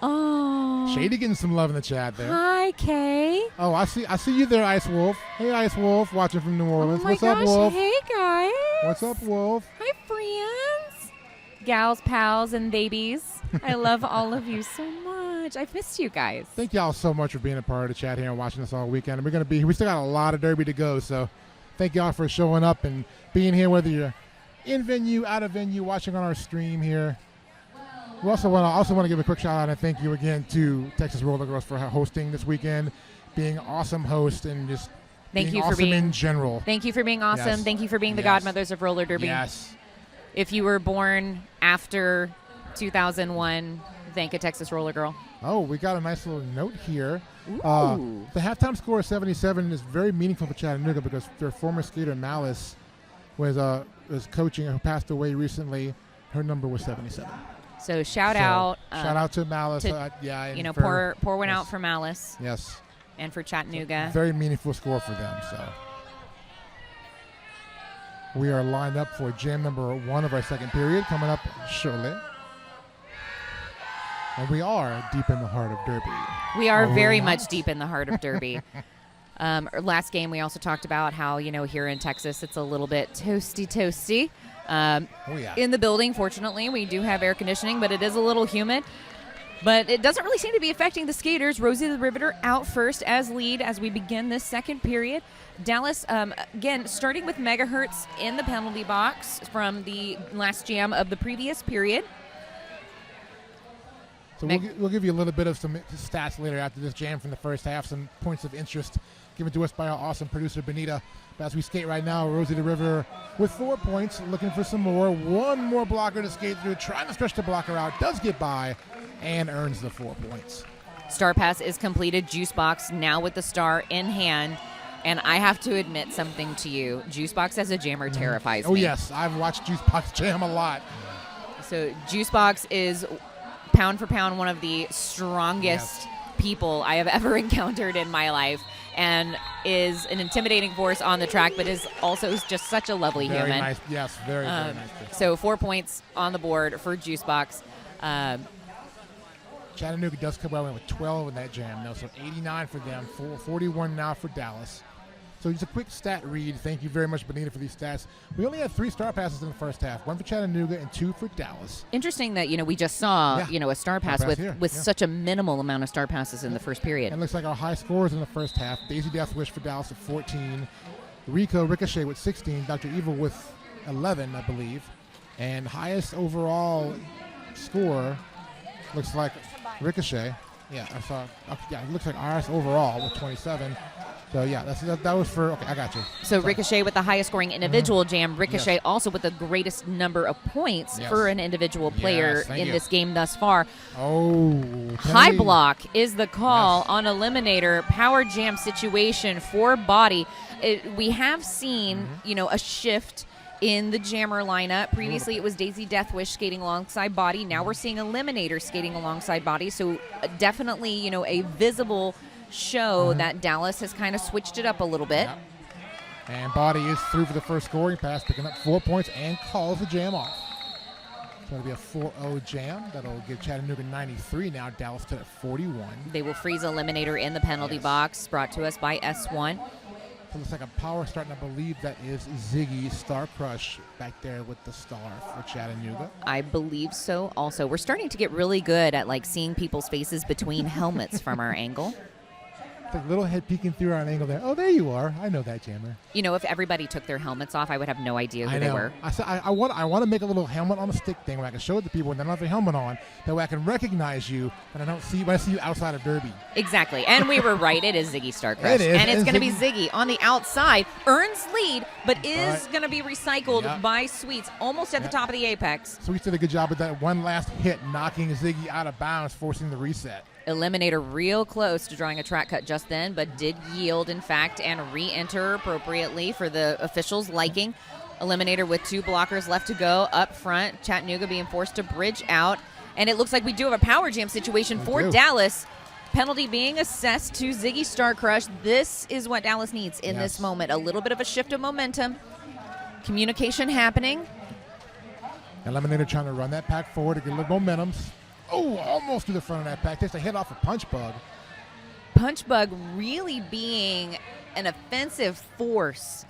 Oh. Shady getting some love in the chat there. Hi, Kay. Oh, I see you there, Ice Wolf. Hey, Ice Wolf, watching from New Orleans. Oh my What's gosh. up, Wolf? Hey, guys. What's up, Wolf? Hi, friends. Gals, pals, and babies. I love all of you so much. I've missed you guys. Thank y'all so much for being a part of the chat here and watching us all weekend. And we're going to be, we still got a lot of derby to go, so thank y'all for showing up and being here, whether you're in venue, out of venue, watching on our stream here. We also want to give a quick shout out and thank you again to Texas Roller Girls for hosting this weekend, being awesome host and just being awesome in general. Thank you for being awesome. Yes. Thank you for being the godmothers of roller derby. Yes. If you were born after 2001, thank a Texas Roller Girl. Oh, we got a nice little note here. Ooh. The halftime score of 77 is very meaningful for Chattanooga because their former skater Malice was coaching, who passed away recently. Her number was 77. So shout out to Malice. Pour one out for Malice. Yes. And for Chattanooga. Very meaningful score for them. So we are lined up for jam number 1 of our second period coming up shortly. And we are deep in the heart of Derby. We are very much deep in the heart of Derby. Last game, we also talked about how, here in Texas, it's a little bit toasty. In the building, fortunately, we do have air conditioning, but it is a little humid. But it doesn't really seem to be affecting the skaters. Rosie the Riveter out first as lead as we begin this second period. Dallas, again, starting with megahertz in the penalty box from the last jam of the previous period. So we'll give you a little bit of some stats later after this jam from the first half, some points of interest given to us by our awesome producer, Benita. But as we skate right now, Rosie the River with 4 points, looking for some more. One more blocker to skate through, trying to stretch the blocker out, does get by, and earns the 4 points. Star pass is completed. Juice box now with the star in hand. And I have to admit something to you. Juice box as a jammer terrifies me. Oh, yes. I've watched Juice box jam a lot. So Juice box is pound for pound one of the strongest people I have ever encountered in my life, and is an intimidating force on the track, but is also just such a lovely very human. Nice. Yes, very nice. So 4 points on the board for Juice box. Chattanooga does come away with 12 in that jam, though, so 89 for them, 41 now for Dallas. So just a quick stat read. Thank you very much, Benita, for these stats. We only had 3 star passes in the first half, 1 for Chattanooga and 2 for Dallas. Interesting that, we just saw, a star pass with such a minimal amount of star passes in the first period. And it looks like our high scores in the first half. Daisy Deathwish for Dallas at 14. Ricochet with 16. Dr. Evil with 11, I believe. And highest overall score looks like Ricochet. Yeah, I saw. It looks like ours overall with 27. So, that was for, okay, I got you. So Ricochet with the highest scoring individual jam. Ricochet also with the greatest number of points for an individual player in this game thus far. Oh. High block is the call on Eliminator. Power jam situation for body. We have seen, a shift in the jammer lineup. Previously, it was Daisy Deathwish skating alongside Body. Now we're seeing Eliminator skating alongside Body. So definitely, a visible show that Dallas has kind of switched it up a little bit. And Body is through for the first scoring pass, picking up 4 points and calls the jam off. So it'll be a 4-0 jam. That'll give Chattanooga 93 now. Dallas to 41. They will freeze Eliminator in the penalty box, brought to us by S1. So it looks like a power starting to believe that is Ziggy Star Crush back there with the star for Chattanooga. I believe so also. We're starting to get really good at like seeing people's faces between helmets from our angle. Like little head peeking through on an angle there. Oh, there you are. I know that, Jammer. You know, if everybody took their helmets off, I would have no idea who they were. I want to make a little helmet on a stick thing where I can show it to people when they don't have their helmet on, that way I can recognize you when I see you outside of Derby. Exactly. And we were right. It is Ziggy Star Crush. It is. And it's going to be Ziggy on the outside. Earns lead, but is going to be recycled by Sweets almost at the top of the apex. Sweets did a good job with that one last hit, knocking Ziggy out of bounds, forcing the reset. Eliminator real close to drawing a track cut just then, but did yield, in fact, and re-enter appropriately for the officials' liking. Eliminator with 2 blockers left to go up front. Chattanooga being forced to bridge out. And it looks like we do have a power jam situation for Dallas. Penalty being assessed to Ziggy Star Crush. This is what Dallas needs in this moment. A little bit of a shift of momentum. Communication happening. Eliminator trying to run that pack forward to get a little momentum. Oh, almost to the front of that pack. Just a hit off a punch bug. Punch bug really being an offensive force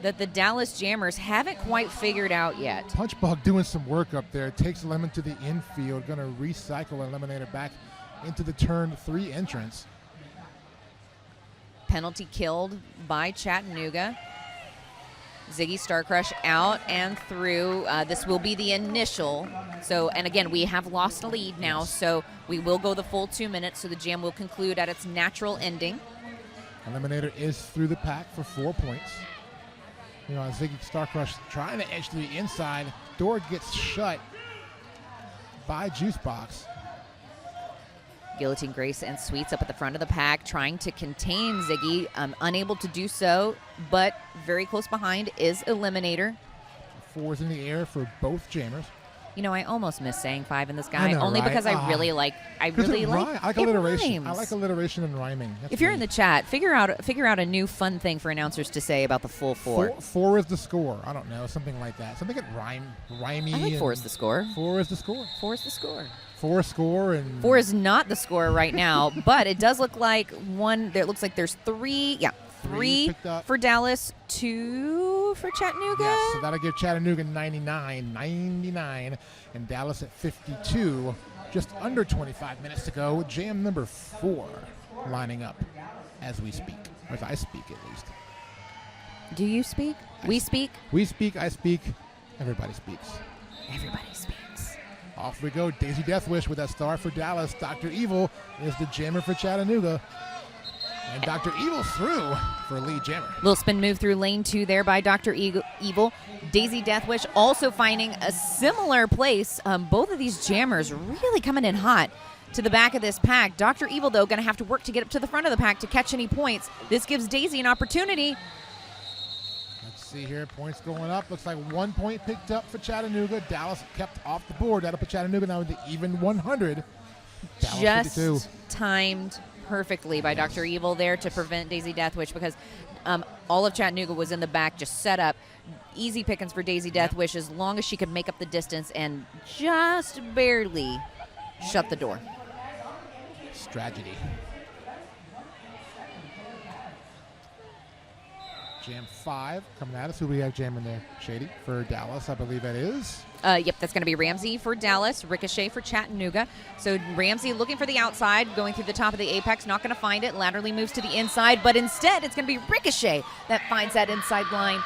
that the Dallas Jammers haven't quite figured out yet. Punch bug doing some work up there. Takes Lemon to the infield. Going to recycle Eliminator back into the turn 3 entrance. Penalty killed by Chattanooga. Ziggy Star Crush out and through. This will be the initial. So, and again, we have lost a lead now, so we will go the full 2 minutes, so the jam will conclude at its natural ending. Eliminator is through the pack for 4 points. You know, Ziggy Star Crush trying to edge to the inside. Door gets shut by Juicebox. Guillotine Grace and Sweets up at the front of the pack, trying to contain Ziggy. Unable to do so, but very close behind is Eliminator. 4's in the air for both jammers. You know, I almost miss saying 5 in this guy, only because I really like. I like alliteration. Rhymes. I like alliteration and rhyming. If you're in the chat, figure out a new fun thing for announcers to say about the full 4. 4 is the score. I don't know, something like that. Something that rhymey. I like 4 is the score. 4 is the score. 4 is the score. 4 score and 4 is not the score right now, but it does look like one. There looks like there's 3. Yeah, 3 for Dallas, 2 for Chattanooga. Yes, so that'll give Chattanooga 99, and Dallas at 52. Just under 25 minutes to go. Jam number 4 lining up as we speak, or as I speak at least. Do you speak? We speak. We speak. I speak. Everybody speaks. Everybody speaks. Off we go. Daisy Deathwish with that star for Dallas. Dr. Evil is the jammer for Chattanooga. And Dr. Evil through for lead jammer. Little spin move through lane 2 there by Dr. Evil. Daisy Deathwish also finding a similar place. Both of these jammers really coming in hot to the back of this pack. Dr. Evil, though, going to have to work to get up to the front of the pack to catch any points. This gives Daisy an opportunity. Let's see here. Points going up. Looks like 1 point picked up for Chattanooga. Dallas kept off the board. That'll put Chattanooga now into even 100. Dallas Just 52. timed perfectly by Dr. Evil there to prevent Daisy Deathwish, because all of Chattanooga was in the back, just set up. Easy pickings for Daisy Deathwish as long as she could make up the distance and just barely shut the door. Tragedy. Jam 5 coming at us. Who do we have jamming there? Shady for Dallas, I believe that is. Yep, that's going to be Ramsey for Dallas, Ricochet for Chattanooga. So Ramsey looking for the outside, going through the top of the apex, not going to find it. Laterally moves to the inside, but instead it's going to be Ricochet that finds that inside line.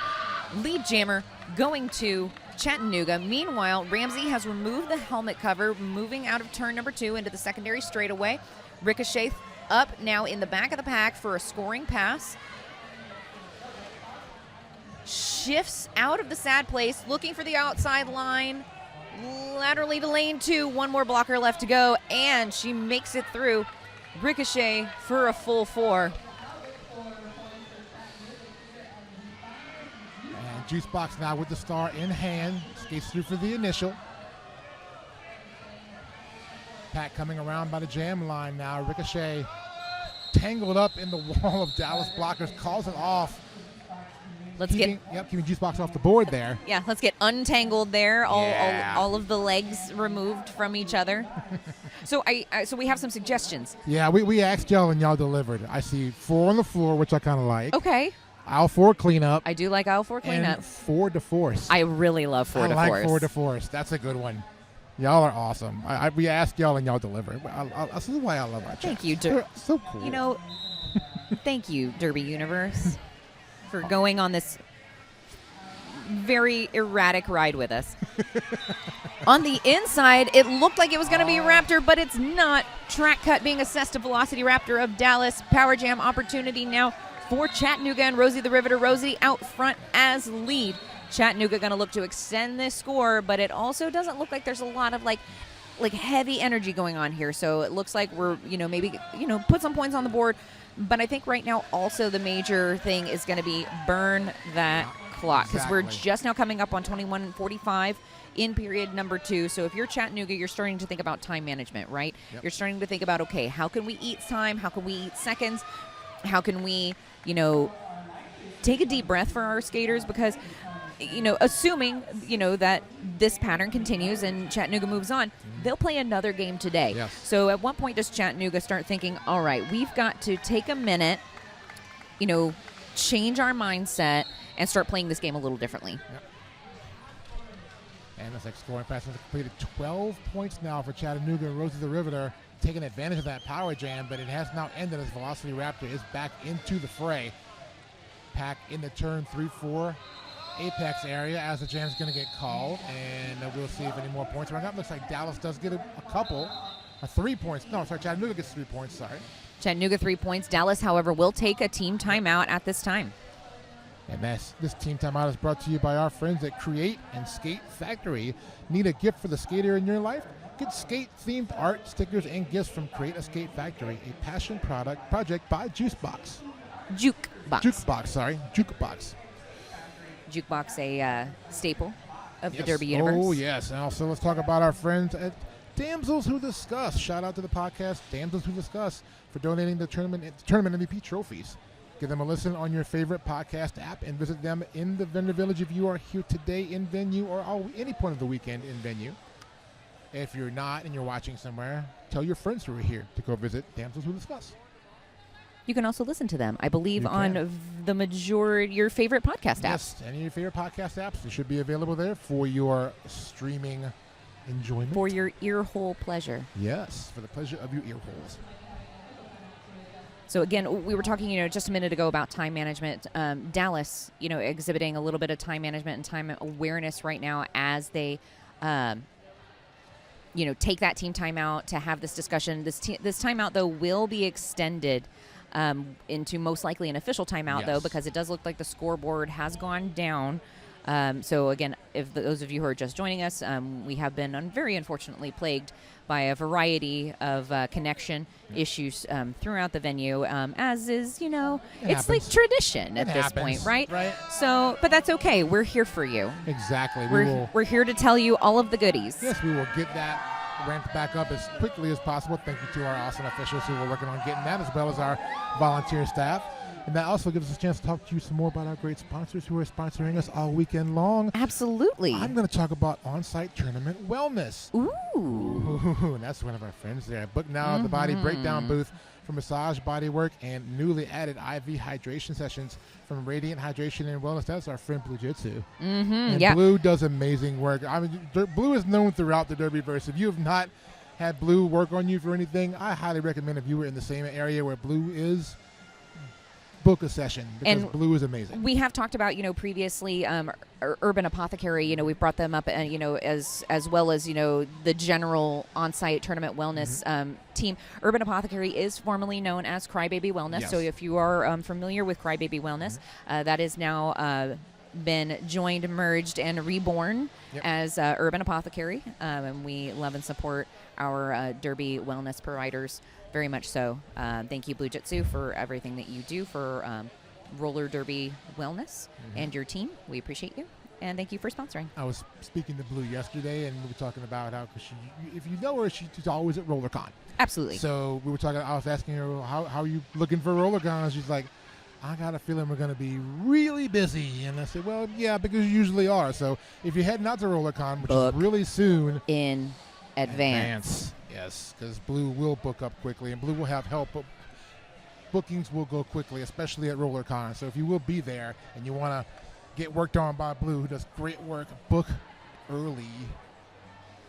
Lead jammer going to Chattanooga. Meanwhile, Ramsey has removed the helmet cover, moving out of turn number 2 into the secondary straightaway. Ricochet up now in the back of the pack for a scoring pass. Shifts out of the sad place, looking for the outside line. Laterally to lane 2, one more blocker left to go, and she makes it through. Ricochet for a full 4. And Juicebox now with the star in hand, skates through for the initial. Pack coming around by the jam line now. Ricochet tangled up in the wall of Dallas blockers, calls it off. Keeping Juicebox off the board there. Yeah, let's get untangled there. All of the legs removed from each other. So we have some suggestions. Yeah, we asked y'all and y'all delivered. I see 4 on the floor, which I kind of like. Okay. Aisle 4 cleanup. I do like aisle 4 cleanup. And 4 de force. I really love 4 de force. I like 4 de force. That's a good one. Y'all are awesome. We asked y'all and y'all deliver. This is why I love our chats. Thank you. They're so cool. You know, thank you, Derby Universe, for going on this very erratic ride with us. On the inside, it looked like it was going to be a Raptor, but it's not. Track cut being assessed to Velocity Raptor of Dallas. Power Jam opportunity now for Chattanooga and Rosie the Riveter. Rosie out front as lead. Chattanooga going to look to extend this score, but it also doesn't look like there's a lot of like heavy energy going on here. So it looks like we're, maybe, put some points on the board. But I think right now also the major thing is going to be burn that clock, because we're just now coming up on 21:45 in period number 2. So if you're Chattanooga, you're starting to think about time management, right? Yep. You're starting to think about, okay, how can we eat time? How can we eat seconds? How can we, take a deep breath for our skaters? Because, assuming, that this pattern continues and Chattanooga moves on, they'll play another game today. Yes. So at what point does Chattanooga start thinking, all right, we've got to take a minute, change our mindset and start playing this game a little differently? Yep. And it's like scoring pass has completed 12 points now for Chattanooga and Rosie the Riveter, taking advantage of that power jam, but it has now ended as Velocity Raptor is back into the fray. Pack in the turn 3-4 apex area as the jam's going to get called, and we'll see if any more points are up. Looks like Dallas does get a couple. 3 points. No, sorry, Chattanooga gets 3 points, sorry. Chattanooga 3 points. Dallas, however, will take a team timeout at this time. And this team timeout is brought to you by our friends at Create and Skate Factory. Need a gift for the skater in your life? Get skate-themed art, stickers, and gifts from Create a Skate Factory, a passion project by Jukebox. Jukebox. Jukebox, a staple of the Derby Universe. Oh, yes. And also, let's talk about our friends at Damsels Who Discuss. Shout out to the podcast, Damsels Who Discuss, for donating the tournament MVP trophies. Give them a listen on your favorite podcast app and visit them in the vendor village if you are here today in venue or any point of the weekend in venue. If you're not and you're watching somewhere, tell your friends who are here to go visit Damsels Who Discuss. You can also listen to them, I believe, on the majority your favorite podcast apps. Yes, any of your favorite podcast apps. They should be available there for your streaming enjoyment. For your ear hole pleasure. Yes, for the pleasure of your ear holes. So again, we were talking, just a minute ago about time management. Dallas, exhibiting a little bit of time management and time awareness right now as they, take that team timeout to have this discussion. This timeout, though, will be extended into most likely an official timeout, though, because it does look like the scoreboard has gone down. So again, if those of you who are just joining us, we have been very unfortunately plagued by a variety of connection issues throughout the venue, as is, it's like tradition at this point, right? So, but that's okay. We're here for you. Exactly. We're here to tell you all of the goodies. Yes, we will get that ramped back up as quickly as possible. Thank you to our awesome officials who are working on getting that, as well as our volunteer staff. And that also gives us a chance to talk to you some more about our great sponsors who are sponsoring us all weekend long. Absolutely. I'm going to talk about on-site tournament wellness. Ooh. That's one of our friends there. Book now at the Body Breakdown booth for massage, body work, and newly added IV hydration sessions from Radiant Hydration and Wellness. That's our friend Blue Jitsu. And Blue does amazing work. I mean, Blue is known throughout the Derbyverse. If you have not had Blue work on you for anything, I highly recommend, if you were in the same area where Blue is, book a session, because Blue is amazing. We have talked about, previously Urban Apothecary, we've brought them up, as well as, the general on-site tournament wellness team. Urban Apothecary is formerly known as Crybaby Wellness. Yes. So if you are familiar with Crybaby Wellness, that is now been joined, merged, and reborn as Urban Apothecary. And we love and support our Derby wellness providers very much so. Thank you, Blue Jitsu, for everything that you do for roller derby wellness and your team. We appreciate you, and thank you for sponsoring. I was speaking to Blue yesterday, and we were talking about how, cause if you know her, she's always at RollerCon. Absolutely. So we were talking. I was asking her, how are you looking for RollerCon? And she's like, I got a feeling we're going to be really busy. And I said, well, yeah, because you usually are. So if you're heading out to RollerCon, which is really soon, in advance. Yes, because Blue will book up quickly, and Blue will have help bookings will go quickly, especially at RollerCon. So if you will be there and you want to get worked on by Blue, who does great work, book early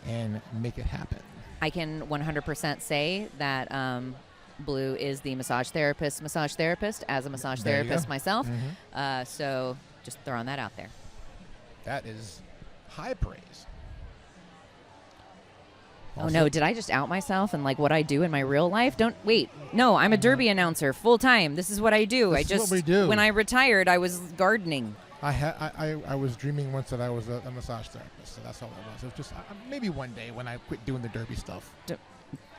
and make it happen. I can 100% say that Blue is the massage therapist as a massage therapist myself. So just throwing that out there. That is high praise. Oh no, did I just out myself and like what I do in my real life? Don't wait. No, I'm a derby announcer full time. This is what I do. This is what we do. When I retired, I was gardening. I was dreaming once that I was a massage therapist, so that's all it was. It was just maybe one day when I quit doing the derby stuff.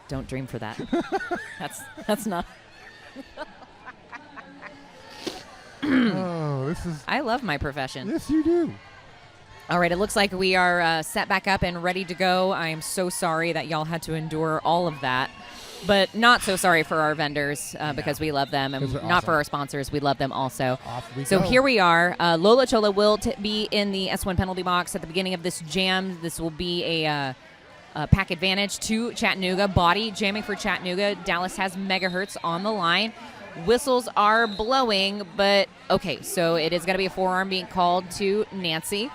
Don't dream for that. That's not. Oh, this is. I love my profession. Yes, you do. All right, it looks like we are set back up and ready to go. I am so sorry that y'all had to endure all of that, but not so sorry for our vendors because we love them, and not for our sponsors. We love them also. So here we are. Lola Chola will be in the S1 penalty box at the beginning of this jam. This will be a pack advantage to Chattanooga. Body jamming for Chattanooga. Dallas has megahertz on the line. Whistles are blowing, but okay, so it is going to be a forearm being called to Nancy.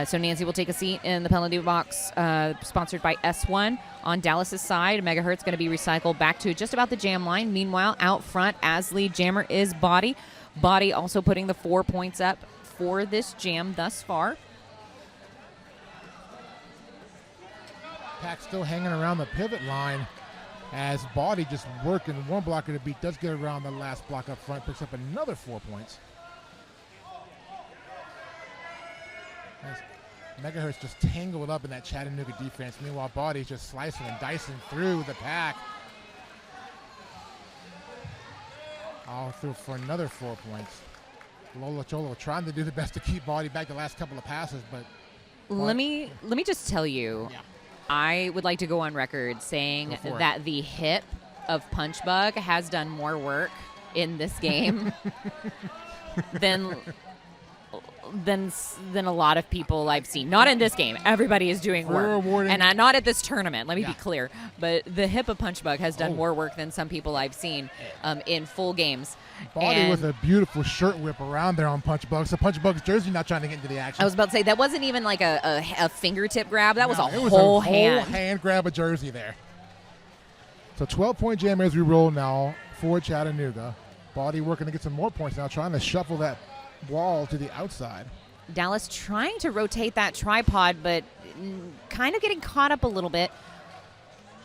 So Nancy will take a seat in the penalty box, sponsored by S1. On Dallas's side, megahertz going to be recycled back to just about the jam line. Meanwhile, out front, as lead jammer is Body. Body also putting the 4 points up for this jam thus far. Pack still hanging around the pivot line as Body just working one block of the beat, does get around the last block up front, picks up another 4 points. As megahertz just tangled up in that Chattanooga defense. Meanwhile, Body's just slicing and dicing through the pack. All through for another 4 points. Lola Cholo trying to do the best to keep Body back the last couple of passes, but let me just tell you, yeah. I would like to go on record saying that the hip of Punchbug has done more work in this game than a lot of people I've seen. Not in this game. Everybody is doing work. And not at this tournament, let me be clear. But the hip of Punchbug has done more work than some people I've seen in full games. Body with a beautiful shirt whip around there on Punchbug. So Punchbug's jersey not trying to get into the action. I was about to say, that wasn't even like a fingertip grab. That was a whole hand grab a jersey there. So 12-point jam as we roll now for Chattanooga. Body working to get some more points now, trying to shuffle that wall to the outside. Dallas trying to rotate that tripod, but kind of getting caught up a little bit.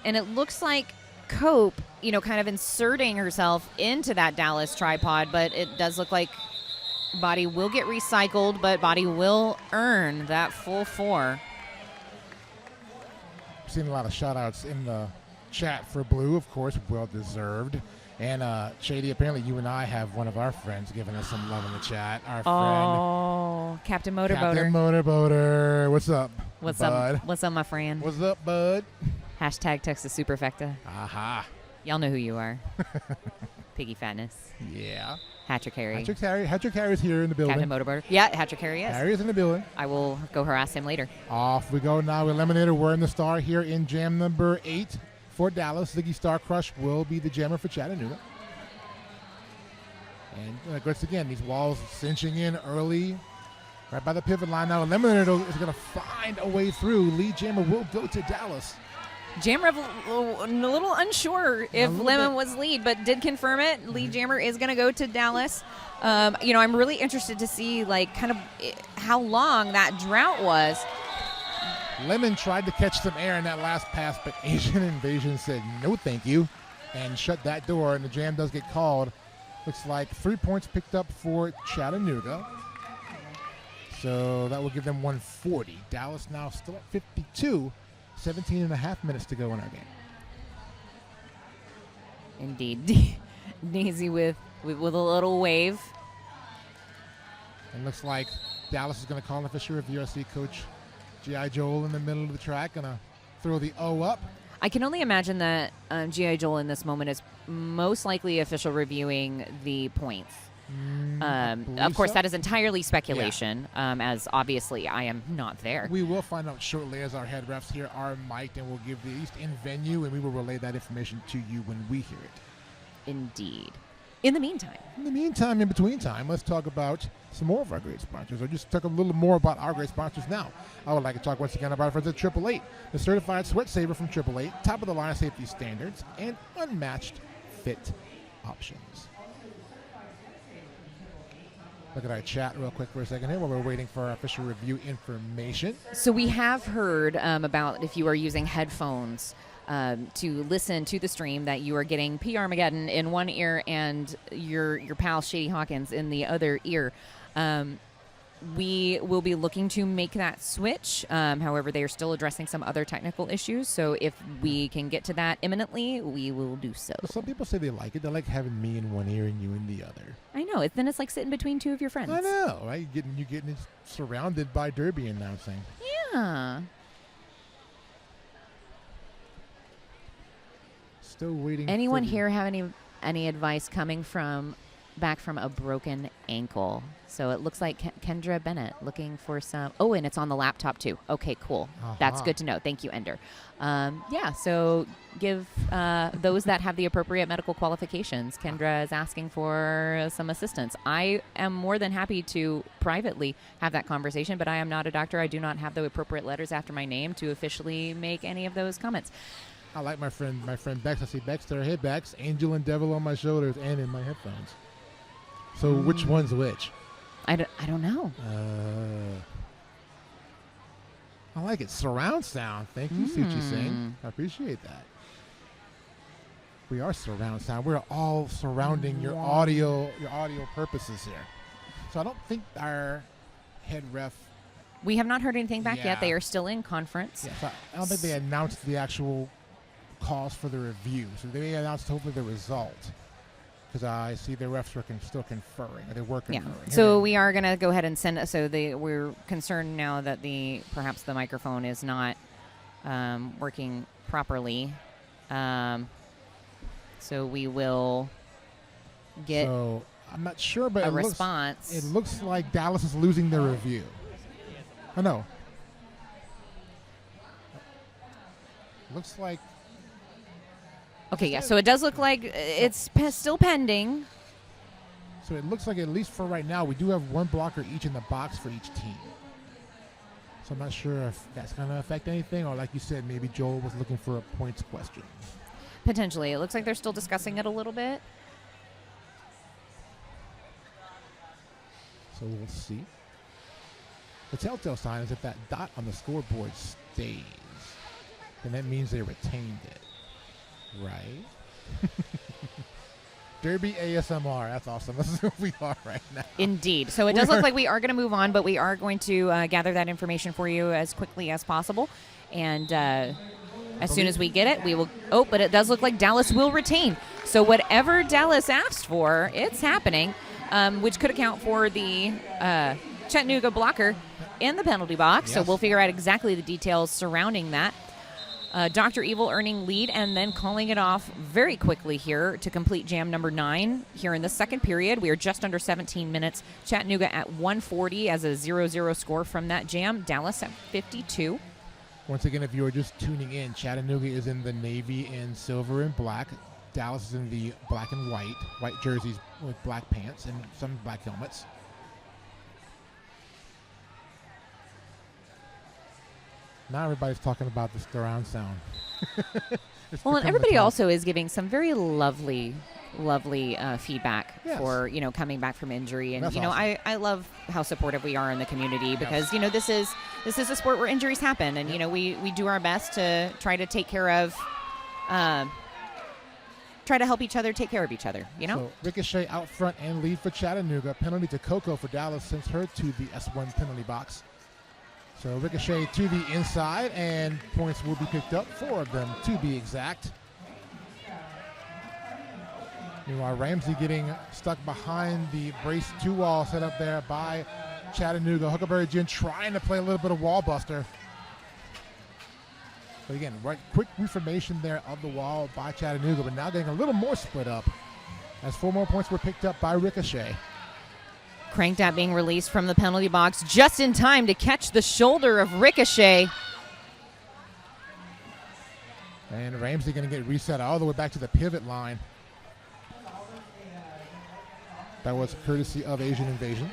And it looks like Cope, kind of inserting herself into that Dallas tripod, but it does look like Body will get recycled, but Body will earn that full 4. I've seen a lot of shout-outs in the chat for Blue, of course, well-deserved. And Shady, apparently you and I have one of our friends giving us some love in the chat. Our friend, Captain Motorboater. Captain Motorboater. What's up, bud? What's up, my friend? What's up, bud? Hashtag Texas Superfecta. Aha. Y'all know who you are. Piggy Fatness. Yeah. Hattrick Harry. Hattrick Harry's here in the building. Captain Motorboater. Yeah, Hattrick Harry is. Harry is in the building. I will go harass him later. Off we go now. Eliminator wearing the star here in jam number 8. For Dallas, Ziggy Star Crush will be the jammer for Chattanooga. And once again, these walls cinching in early, right by the pivot line. Now Eliminator is going to find a way through. Lead jammer will go to Dallas. Jam Rev a little unsure if Lemon was lead, but did confirm it. Lead jammer is going to go to Dallas. I'm really interested to see kind of how long that drought was. Lemon tried to catch some air in that last pass, but Asian Invasion said no thank you and shut that door, and the jam does get called. Looks like 3 points picked up for Chattanooga. So that will give them 140. Dallas now still at 52. 17 and a half minutes to go in our game. Indeed. Daisy with a little wave. And looks like Dallas is going to call an official review. I see Coach G.I. Joel in the middle of the track, going to throw the O up. I can only imagine that G.I. Joel in this moment is most likely official reviewing the points. Of course, that is entirely speculation, as obviously I am not there. We will find out shortly as our head refs here are mic'd, and we'll give the East in venue, and we will relay that information to you when we hear it. Indeed. In the meantime, in between time, let's talk about some more of our great sponsors, or just talk a little more about our great sponsors now. I would like to talk once again about our friends at 888, the certified sweat saver from 888, top of the line safety standards, and unmatched fit options. Look at our chat real quick for a second here while we're waiting for our official review information. so we have heard about if you are using headphones to listen to the stream that you are getting P. Armageddon in one ear and your pal Shady Hawkins in the other ear. We will be looking to make that switch. However, they are still addressing some other technical issues. So if we can get to that imminently, we will do so. Some people say they like it. They like having me in one ear and you in the other. I know. Then it's like sitting between two of your friends. I know, right? You're getting surrounded by Derby announcing. Yeah. Still waiting. Anyone here have any advice coming back from a broken ankle? So it looks like Kendra Bennett looking for some. Oh, and it's on the laptop too. Okay, cool. That's good to know. Thank you, Ender. So give those that have the appropriate medical qualifications. Kendra is asking for some assistance. I am more than happy to privately have that conversation, but I am not a doctor. I do not have the appropriate letters after my name to officially make any of those comments. I like my friend Bex. I see Bex there. Hey, Bex. Angel and Devil on my shoulders and in my headphones. So which one's which? I don't know. I like it. Surround sound. Thank you, Suchi Singh. I appreciate that. We are surround sound. We're all surrounding your audio purposes here. So I don't think our head ref. We have not heard anything back yet. They are still in conference. Yeah, so I don't think they announced the actual calls for the review. So they announced hopefully the result. Because I see the refs are still conferring. Or they were conferring. Yeah. So we are going to go ahead and send. So we're concerned now that perhaps the microphone is not working properly. So we will get. So I'm not sure, but a response. It looks like Dallas is losing their review. Oh no. Looks like. Okay, yeah, so it does look like it's still pending. So it looks like, at least for right now, we do have one blocker each in the box for each team. So I'm not sure if that's going to affect anything, or like you said, maybe Joel was looking for a points question. Potentially. It looks like they're still discussing it a little bit. So we'll see. The telltale sign is if that dot on the scoreboard stays, then that means they retained it. Right. Derby ASMR. That's awesome. This is who we are right now. Indeed. So it does look like we are going to move on, but we are going to gather that information for you as quickly as possible. And as soon as we get it, we will. Oh, but it does look like Dallas will retain. So whatever Dallas asked for, it's happening, which could account for the Chattanooga blocker in the penalty box. Yes. So we'll figure out exactly the details surrounding that. Dr. Evil earning lead and then calling it off very quickly here to complete jam number 9 here in the second period. We are just under 17 minutes. Chattanooga at 140 as a 0-0 score from that jam. Dallas at 52. Once again, if you are just tuning in, Chattanooga is in the navy and silver and black. Dallas is in the black and white jerseys with black pants and some black helmets. Now everybody's talking about the surround sound. Well, and everybody also is giving some very lovely feedback for, coming back from injury. And, awesome. I love how supportive we are in the community because, this is a sport where injuries happen. And, we do our best to try to take care of, try to help each other take care of each other, So Ricochet out front and lead for Chattanooga. Penalty to Coco for Dallas sends her to the S1 penalty box. So Ricochet to the inside, and points will be picked up, 4 of them to be exact. Meanwhile, Ramsey getting stuck behind the brace 2 wall set up there by Chattanooga. Huckleberry Gin trying to play a little bit of wall buster. But again, quick reformation there of the wall by Chattanooga, but now getting a little more split up as 4 more points were picked up by Ricochet. Cranked out being released from the penalty box just in time to catch the shoulder of Ricochet. And Ramsey going to get reset all the way back to the pivot line. That was courtesy of Asian Invasion.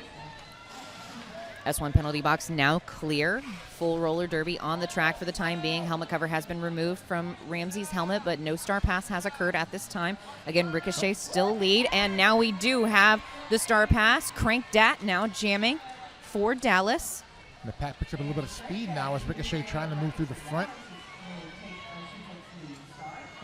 S1 penalty box now clear. Full roller derby on the track for the time being. Helmet cover has been removed from Ramsey's helmet, but no star pass has occurred at this time. Again, Ricochet still lead, and now we do have the star pass. Crank Dat now jamming for Dallas. And the pack picks up a little bit of speed now as Ricochet trying to move through the front.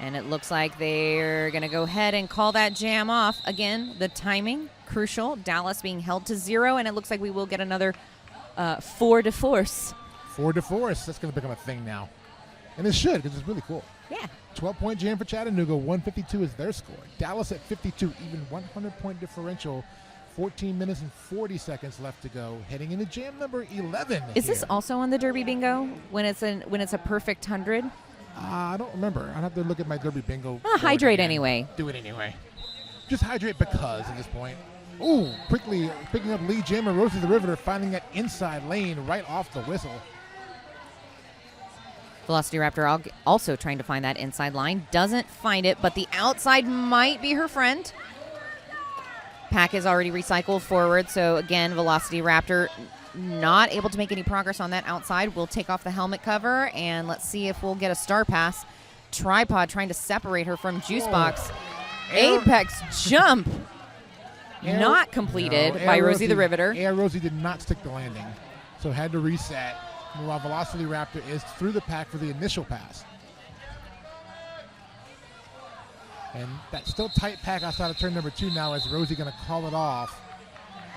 And it looks like they're going to go ahead and call that jam off. Again, the timing, crucial. Dallas being held to 0, and it looks like we will get another 4 de force. 4 de force. That's going to become a thing now. And it should, because it's really cool. Yeah. 12-point jam for Chattanooga. 152 is their score. Dallas at 52, even 100-point differential. 14 minutes and 40 seconds left to go. Heading into jam number 11. Is this also on the Derby Bingo when it's a perfect 100? I don't remember. I'd have to look at my Derby Bingo. Hydrate anyway. Do it anyway. Just hydrate because at this point. Ooh, quickly picking up Lee Jim and Rosie the Riveter, finding that inside lane right off the whistle. Velocity Raptor also trying to find that inside line. Doesn't find it, but the outside might be her friend. Pack is already recycled forward, so again, Velocity Raptor not able to make any progress on that outside. We'll take off the helmet cover, and let's see if we'll get a star pass. Tripod trying to separate her from Juicebox. Apex jump. Not completed by Rosie the Riveter. Air Rosie did not stick the landing, so had to reset. Meanwhile, Velocity Raptor is through the pack for the initial pass. And that still tight pack outside of turn number 2 now as Rosie going to call it off.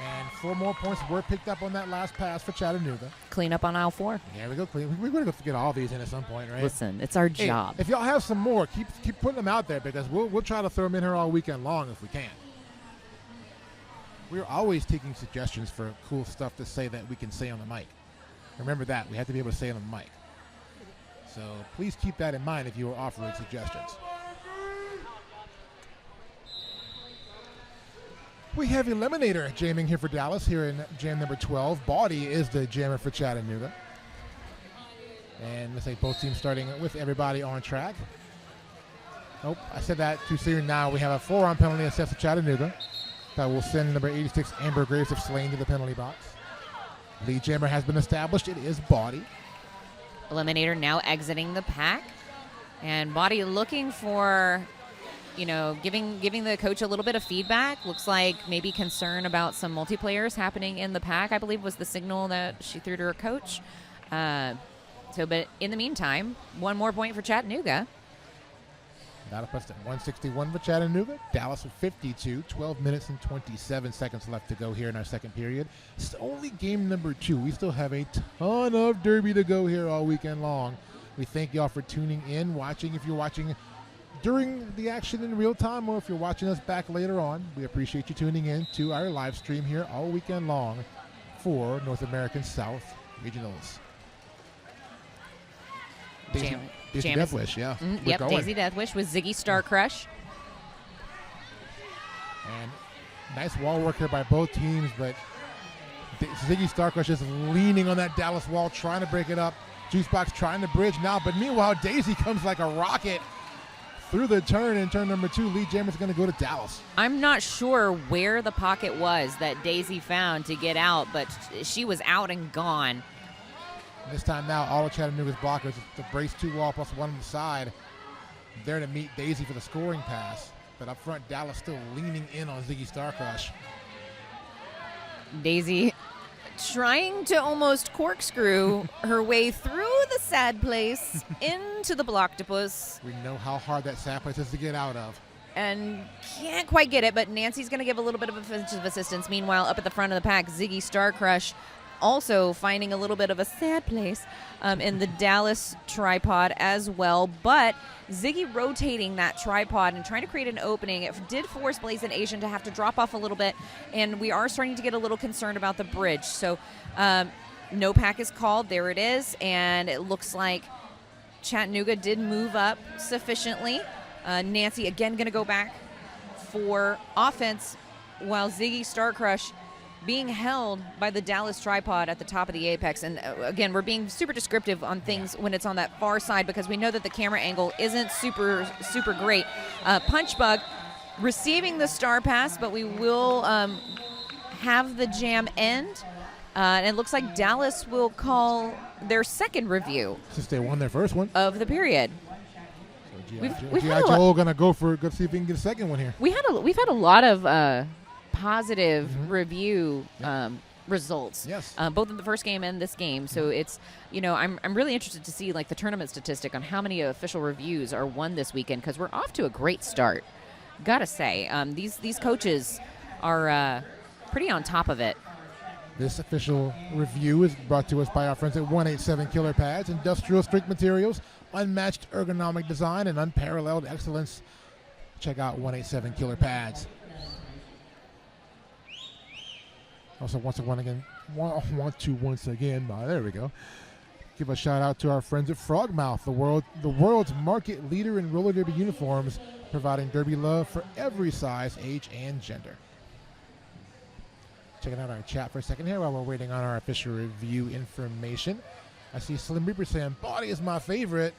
And 4 more points were picked up on that last pass for Chattanooga. Clean up on aisle 4. There we go. We're going to get all these in at some point, right? Listen, it's our job. If y'all have some more, keep putting them out there because we'll try to throw them in here all weekend long if we can. We're always taking suggestions for cool stuff to say that we can say on the mic. Remember that. We have to be able to say it on the mic. So please keep that in mind if you are offering suggestions. We have Eliminator jamming here for Dallas here in jam number 12. Bawdy is the jammer for Chattanooga. And let's say both teams starting with everybody on track. Nope, I said that too soon. Now we have a forearm penalty assessed to Chattanooga. That will send number 86, Amber Graves of Slane, to the penalty box. Lead jammer has been established. It is Bawdy. Eliminator now exiting the pack. And Bawdy looking for, giving the coach a little bit of feedback. Looks like maybe concern about some multiplayers happening in the pack, I believe was the signal that she threw to her coach. But in the meantime, 1 more point for Chattanooga. That'll put us at 161 for Chattanooga. Dallas at 52. 12 minutes and 27 seconds left to go here in our second period. It's only game number 2. We still have a ton of derby to go here all weekend long. We thank y'all for tuning in, watching. If you're watching during the action in real time or if you're watching us back later on, we appreciate you tuning in to our live stream here all weekend long for North American South Regionals. Daisy Deathwish, yeah. Yep, Daisy Deathwish with Ziggy Star Crush. And nice wall work here by both teams, but Ziggy Star Crush is leaning on that Dallas wall, trying to break it up. Juicebox trying to bridge now, but meanwhile, Daisy comes like a rocket through the turn in turn number 2. Lead jammer's going to go to Dallas. I'm not sure where the pocket was that Daisy found to get out, but she was out and gone. This time now, all of Chattanooga's blockers, the brace 2 wall plus 1 on the side, there to meet Daisy for the scoring pass. But up front, Dallas still leaning in on Ziggy Star Crush. Daisy trying to almost corkscrew her way through the sad place into the blocktopus. We know how hard that sad place is to get out of. And can't quite get it, but Nancy's going to give a little bit of assistance. Meanwhile, up at the front of the pack, Ziggy Star Crush also finding a little bit of a sad place in the Dallas tripod as well. But Ziggy rotating that tripod and trying to create an opening, it did force Blazing Asian to have to drop off a little bit, and we are starting to get a little concerned about the bridge. So no pack is called. There it is, and it looks like Chattanooga did move up sufficiently. Nancy again going to go back for offense while Ziggy Star Crush being held by the Dallas tripod at the top of the apex. And again, we're being super descriptive on things when it's on that far side because we know that the camera angle isn't super great. Punch Bug receiving the star pass, but we will have the jam end. And it looks like Dallas will call their second review Since they won their first one. of the period. So We've G.I. had a Joe going to go see if we can get a second one here. We've had a lot of positive review results. Yes. Both in the first game and this game. So it's, I'm really interested to see like the tournament statistic on how many official reviews are won this weekend, because we're off to a great start. Gotta say, these coaches are pretty on top of it. This official review is brought to us by our friends at 187 Killer Pads, industrial strength materials, unmatched ergonomic design, and unparalleled excellence. Check out 187 Killer Pads. Also, once again, there we go. Give a shout out to our friends at Frogmouth, the world's market leader in roller derby uniforms, providing derby love for every size, age, and gender. Checking out our chat for a second here while we're waiting on our official review information. I see Slim Reaper saying, "Body is my favorite."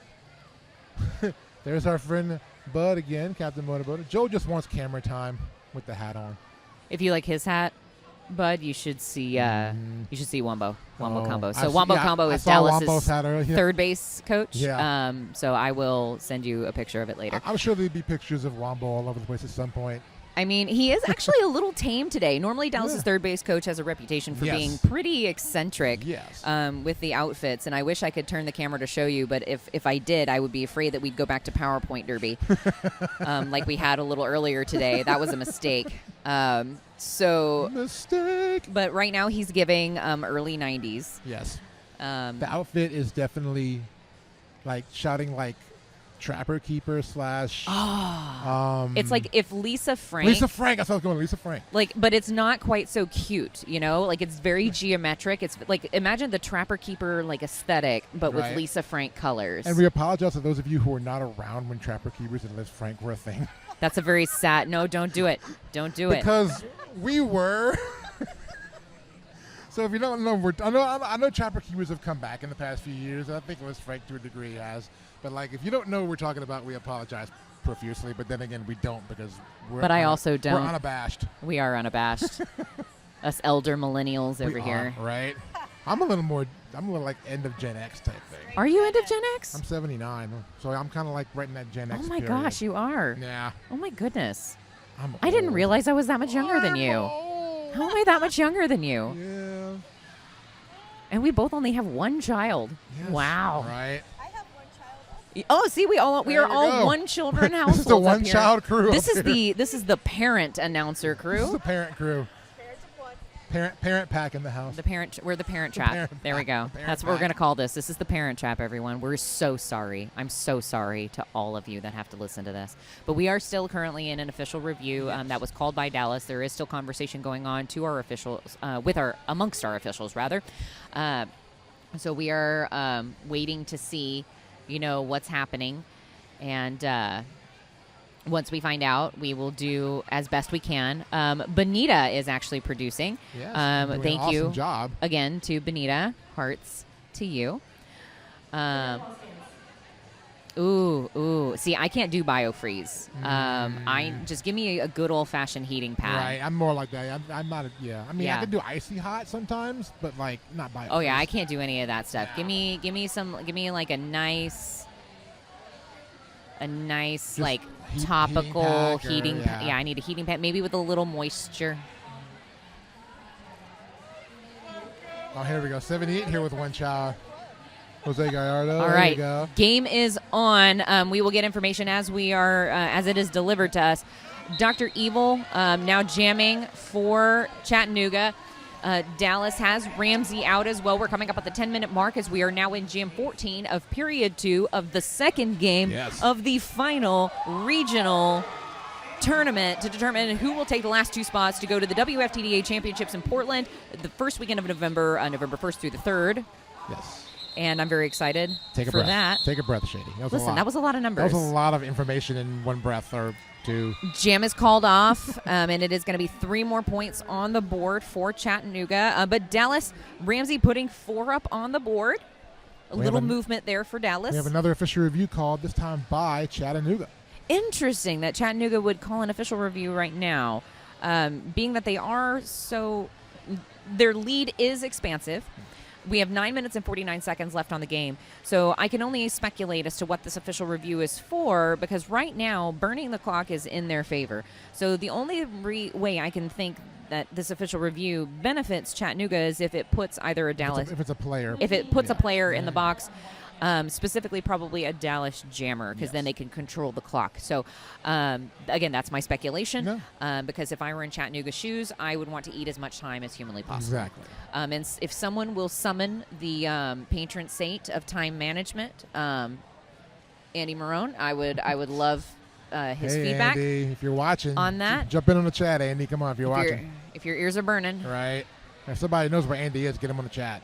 There's our friend Bud again, Captain Motorboat. Joe just wants camera time with the hat on. If you like his hat, Bud, you should see Wombo Combo. So Wombo Combo is Dallas's third base coach. Yeah. So I will send you a picture of it later. I'm sure there'd be pictures of Wombo all over the place at some point. I mean, he is actually a little tame today. Normally, Dallas's third base coach has a reputation for being pretty eccentric with the outfits, and I wish I could turn the camera to show you, but if I did, I would be afraid that we'd go back to PowerPoint Derby like we had a little earlier today. That was a mistake. Mistake. But right now, he's giving early 90s. Yes. The outfit is definitely like shouting like Trapper Keeper / it's like if Lisa Frank, that's what I was going, Lisa Frank. But it's not quite so cute, like it's very geometric. It's like, imagine the Trapper Keeper like aesthetic, but with Lisa Frank colors. And we apologize to those of you who were not around when Trapper Keepers and Liz Frank were a thing. That's a very sad. No, don't do it. Don't do it. Because we were. So if you don't know, I know Trapper Keepers have come back in the past few years. I think Liz Frank to a degree has. But like, if you don't know what we're talking about, we apologize profusely. But then again, we don't, because we're. But I also don't. We're unabashed. We are unabashed. Us elder millennials over here. Right. I'm a little like end of Gen X type thing. Are you end of Gen X? I'm 79, so I'm kind of like right in that Gen X. Oh my period. gosh, you are. Yeah. Oh my goodness. I didn't realize I was that much younger than you. How am I that much younger than you? Yeah. And we both only have one child. Yes. Wow. Right. Oh, see, we are all one children household. This is the one child crew. This is the parent announcer crew. This is the parent crew. Parent pack in the house. We're the parent trap. There we go. That's what we're going to call this. This is the parent trap, everyone. We're so sorry. I'm so sorry to all of you that have to listen to this. But we are still currently in an official review that was called by Dallas. There is still conversation going on to our officials, amongst our officials, rather. So we are waiting to see, what's happening. And once we find out, we will do as best we can. Benita is actually producing. Yes, thank awesome you job. again to Benita. Hearts to you. Ooh. See, I can't do biofreeze. I just give me a good old fashioned heating pad. Right. I'm more like that. I'm not. I mean, I can do icy hot sometimes, but like not biofreeze. Oh yeah, I can't do any of that stuff. Give me like a nice Just like topical heating pad. Yeah, I need a heating pad, maybe with a little moisture. Oh, here we go. 78 here with one child. Jose Gallardo. All right, game is on. We will get information as it is delivered to us. Dr. Evil now jamming for Chattanooga. Dallas has Ramsey out as well. We're coming up at the 10-minute mark as we are now in Jam 14 of Period 2 of the second game of the final regional tournament to determine who will take the last two spots to go to the WFTDA Championships in Portland the first weekend of November, November 1st through the 3rd. Yes. And I'm very excited for that. Take a breath, Shady. That was a lot of numbers. That was a lot of information in one breath or two. Jam is called off, and it is going to be 3 more points on the board for Chattanooga. But Dallas, Ramsey putting 4 up on the board. A little movement there for Dallas. We have another official review called, this time by Chattanooga. interesting that Chattanooga would call an official review right now, being that they are so – their lead is expansive. We have 9 minutes and 49 seconds left on the game. So I can only speculate as to what this official review is for, because right now burning the clock is in their favor. So the only way I can think that this official review benefits Chattanooga is if it puts either a Dallas – if it's a player. If it puts a player in the box – specifically probably a Dallas jammer, because then they can control the clock. So, again, that's my speculation, because if I were in Chattanooga's shoes, I would want to eat as much time as humanly possible. Exactly. And if someone will summon the patron saint of time management, Andy Marone, I would love his feedback. Andy, if you're watching on that, jump in on the chat, Andy. Come on, if you're watching. If your ears are burning. Right. If somebody knows where Andy is, get him on the chat.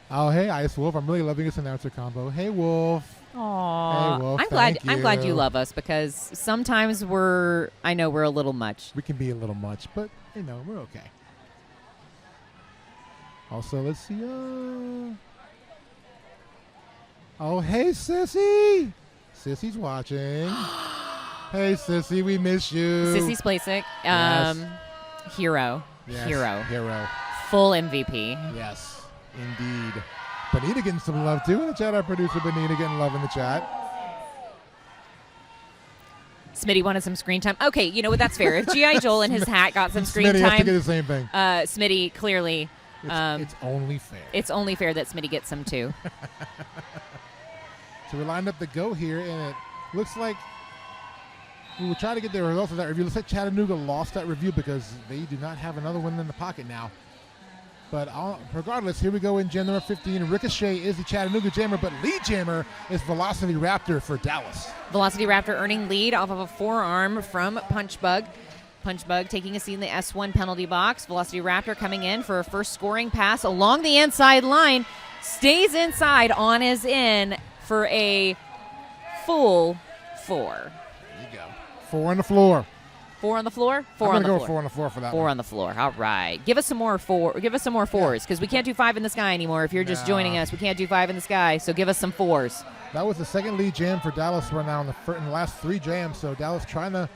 Oh, hey, Ice Wolf. I'm really loving this announcer combo. Hey, Wolf. Aww. Hey, Wolf. I'm glad you love us, because sometimes I know we're a little much. We can be a little much, but, we're okay. Also, let's see. Oh, hey, Sissy. Sissy's watching. Hey, Sissy, we miss you. Sissy's Playsick. Yes. Hero. Yes. Hero. Full MVP. Yes. Indeed. Bonita getting some love, too, in the chat. Our producer, Bonita, getting love in the chat. Smitty wanted some screen time. Okay, you know what? That's fair. If G.I. Joel and his hat got some screen Smitty time. has to get the same thing. Smitty, clearly. It's only fair. It's only fair that Smitty gets some, too. So we're lined up to go here, and it looks like we were trying to get the results of that review. Looks like Chattanooga lost that review because they do not have another one in the pocket now. But regardless, here we go in jam number 15. Ricochet is the Chattanooga jammer, but lead jammer is Velocity Raptor for Dallas. Velocity Raptor earning lead off of a forearm from Punchbug. Punchbug taking a seat in the S1 penalty box. Velocity Raptor coming in for a first scoring pass along the inside line. Stays inside, on is in for a full 4. There you go. 4 on the floor. 4 on the floor? I'm going to go 4 on the floor for that 4 one. on the floor. All right. Give us some more 4. Give us some more 4s, because we can't do 5 in the sky anymore. If you're just joining us, we can't do 5 in the sky. So give us some 4s. That was the second lead jam for Dallas right now in the last 3 jams. So Dallas trying to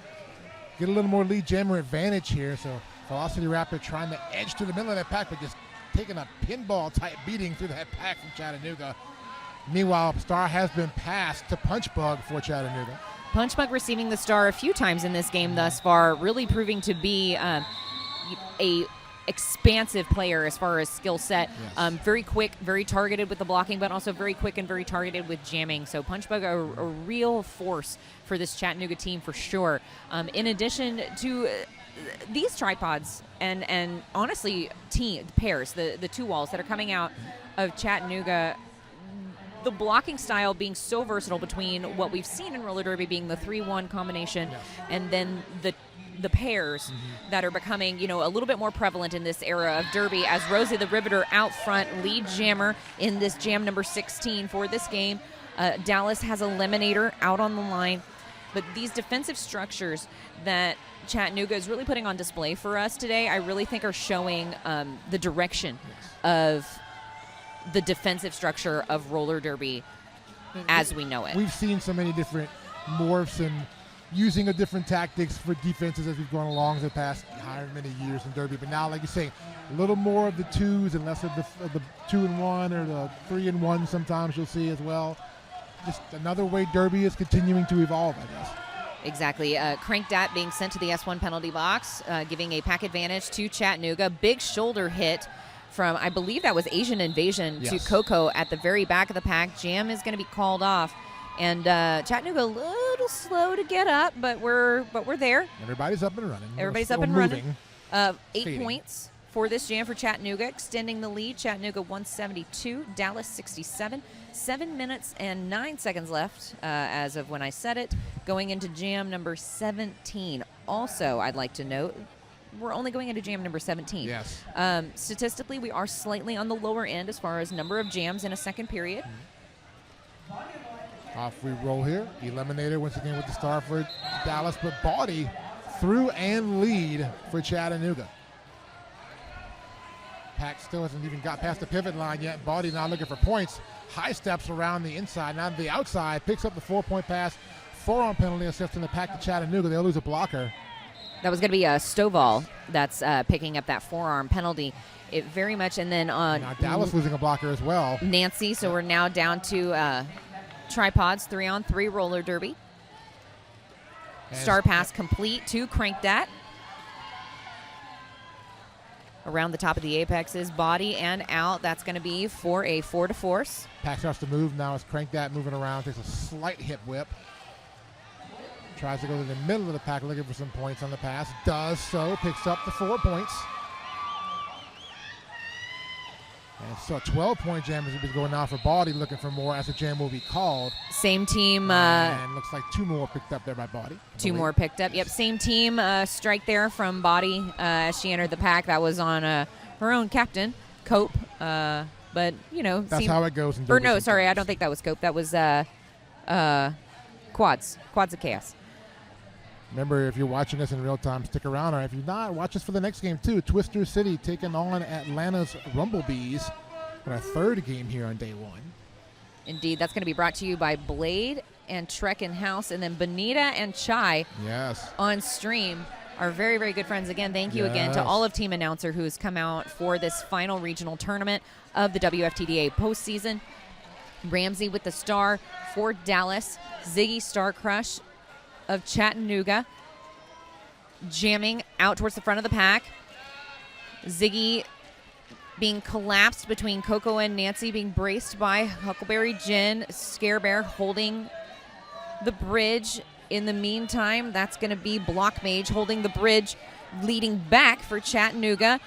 get a little more lead jammer advantage here. So Velocity Raptor trying to edge to the middle of that pack, but just taking a pinball type beating through that pack from Chattanooga. Meanwhile, Star has been passed to Punchbug for Chattanooga. Punchbug receiving the star a few times in this game thus far, really proving to be a expansive player as far as skill set. Yes. Very quick, very targeted with the blocking, but also very quick and very targeted with jamming. So Punchbug a real force for this Chattanooga team for sure. In addition to these tripods and honestly pairs, the 2 walls that are coming out of Chattanooga, the blocking style being so versatile between what we've seen in roller derby being the 3-1 combination, and then the pairs that are becoming, a little bit more prevalent in this era of derby, as Rosie the Riveter out front, lead jammer in this jam number 16 for this game. Dallas has Eliminator out on the line. But these defensive structures that Chattanooga is really putting on display for us today, I really think are showing the direction of the defensive structure of roller derby as we know it. We've seen so many different morphs and using of different tactics for defenses as we've gone along the past however many years in derby. But now, like you say, a little more of the 2s and less of the 2-1 or the 3-1 sometimes you'll see as well. Just another way derby is continuing to evolve, I guess. Exactly. Crank Dat being sent to the S1 penalty box, giving a pack advantage to Chattanooga. Big shoulder hit from, I believe that was Asian Invasion to Coco at the very back of the pack. Jam is going to be called off. And Chattanooga a little slow to get up, but we're there. Everybody's up and running. Everybody's up and running. 8 points for this jam for Chattanooga, extending the lead. Chattanooga 172, Dallas 67. 7 minutes and 9 seconds left as of when I said it, going into jam number 17. Also, I'd like to note, we're only going into jam number 17. Yes. Statistically, we are slightly on the lower end as far as number of jams in a second period. Off we roll here. Eliminator once again with the star for Dallas, but Bawdy through and lead for Chattanooga. pack still hasn't even got past the pivot line yet. Body now looking for points. High steps around the inside, now to the outside. Picks up the 4-point pass. Forearm penalty assisting the pack to Chattanooga. They'll lose a blocker. That was going to be a Stovall that's picking up that forearm penalty. It very much, and then on now Dallas losing a blocker as well. Nancy, so we're now down to tripods, 3-on-3 roller derby. Star pass complete to Crank Dat. Around the top of the apexes, body and out. That's going to be for a 4 to force. Pack starts to move now as Crank Dat moving around, takes a slight hip whip. Tries to go to the middle of the pack looking for some points on the pass. Does so, picks up the 4 points. And so a 12-point jam is going now for Body, looking for more as the jam will be called. Same team. And looks like 2 more picked up there by Body. 2 more picked up. Yep, same team strike there from Body as she entered the pack. That was on her own captain, Cope. But, you know. That's how it goes. Or no, sorry, I don't think that was Cope. That was Quads of Chaos. Remember, if you're watching us in real time, stick around. Or if you're not, watch us for the next game, too. Twister City taking on Atlanta's Rumblebees in our 3rd game here on day 1. Indeed. That's going to be brought to you by Blade and Trek in House, and then Bonita and Chai on stream. Our very, very good friends. Again, thank you again to all of Team Announcer who has come out for this final regional tournament of the WFTDA postseason. Ramsey with the star for Dallas. Ziggy Star Crush of Chattanooga, jamming out towards the front of the pack. Ziggy being collapsed between Coco and Nancy, being braced by Huckleberry Gin. Scare Bear holding the bridge. In the meantime, that's going to be Block Mage holding the bridge, leading back for Chattanooga.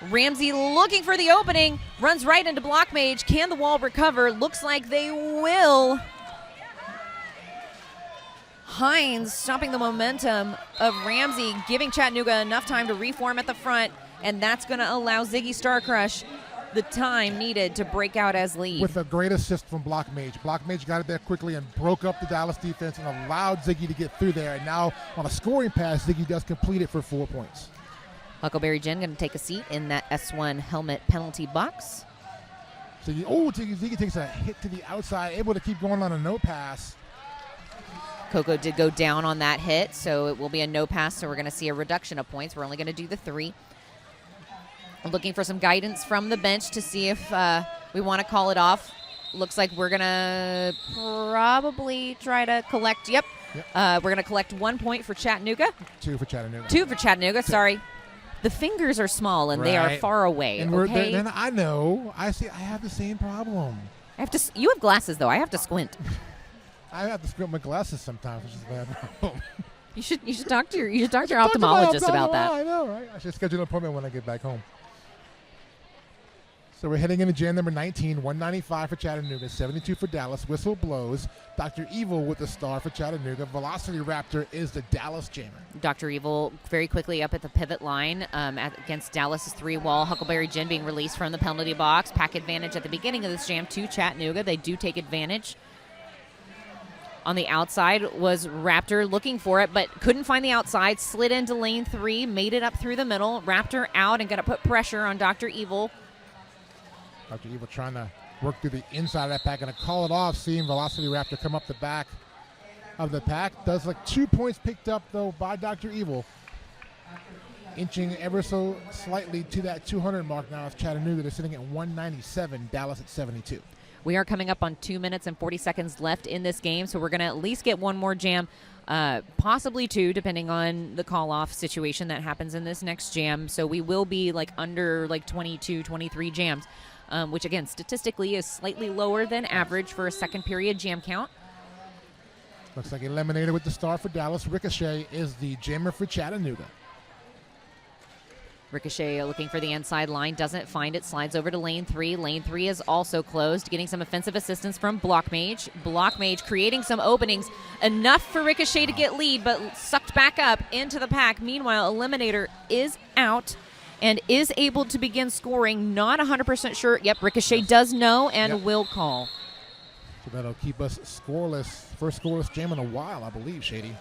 Ramsey looking for the opening, runs right into Block Mage. Can the wall recover? Looks like they will. Hines stopping the momentum of Ramsey, giving Chattanooga enough time to reform at the front, and that's going to allow Ziggy Star Crush the time needed to break out as lead. With a great assist from Block Mage. Block Mage got it there quickly and broke up the Dallas defense and allowed Ziggy to get through there. And now on a scoring pass, Ziggy does complete it for 4 points. Huckleberry Jen going to take a seat in that S1 helmet penalty box. So Ziggy takes a hit to the outside, able to keep going on a no pass. Coco did go down on that hit, so it will be a no pass, so we're going to see a reduction of points. We're only going to do the 3. Looking for some guidance from the bench to see if we want to call it off. Looks like we're going to probably try to collect. Yep. We're going to collect 1 point for Chattanooga. 2 for Chattanooga. 2 for Chattanooga, sorry. The fingers are small and they are far away. And okay? I know. I have the same problem. You have glasses, though. I have to squint. I have to squint my glasses sometimes, which is a bad problem. You should talk to your ophthalmologist about that. I know, right? I should schedule an appointment when I get back home. So we're heading into jam number 19, 195 for Chattanooga, 72 for Dallas. Whistle blows. Dr. Evil with the star for Chattanooga. Velocity Raptor is the Dallas jammer. Dr. Evil very quickly up at the pivot line against Dallas's 3-wall. Huckleberry Gin being released from the penalty box. Pack advantage at the beginning of this jam to Chattanooga. They do take advantage. On the outside was Raptor looking for it, but couldn't find the outside. Slid into lane 3, made it up through the middle. Raptor out and going to put pressure on Dr. Evil. Dr. Evil trying to work through the inside of that pack. Going to call it off, seeing Velocity Raptor come up the back of the pack. Does like 2 points picked up, though, by Dr. Evil. Inching ever so slightly to that 200 mark now as Chattanooga. They're sitting at 197, Dallas at 72. We are coming up on 2 minutes and 40 seconds left in this game, so we're going to at least get one more jam, possibly 2, depending on the call-off situation that happens in this next jam. So we will be under 22, 23 jams, which, again, statistically is slightly lower than average for a second period jam count. Looks like eliminated with the star for Dallas. Ricochet is the jammer for Chattanooga. Ricochet looking for the inside line, doesn't find it, slides over to lane 3. Lane 3 is also closed, getting some offensive assistance from Block Mage. Block Mage creating some openings, enough for Ricochet to get lead, but sucked back up into the pack. Meanwhile, Eliminator is out and is able to begin scoring. Not 100% sure. Yep, Ricochet does know and will call. So that'll keep us scoreless. First scoreless jam in a while, I believe, Shady.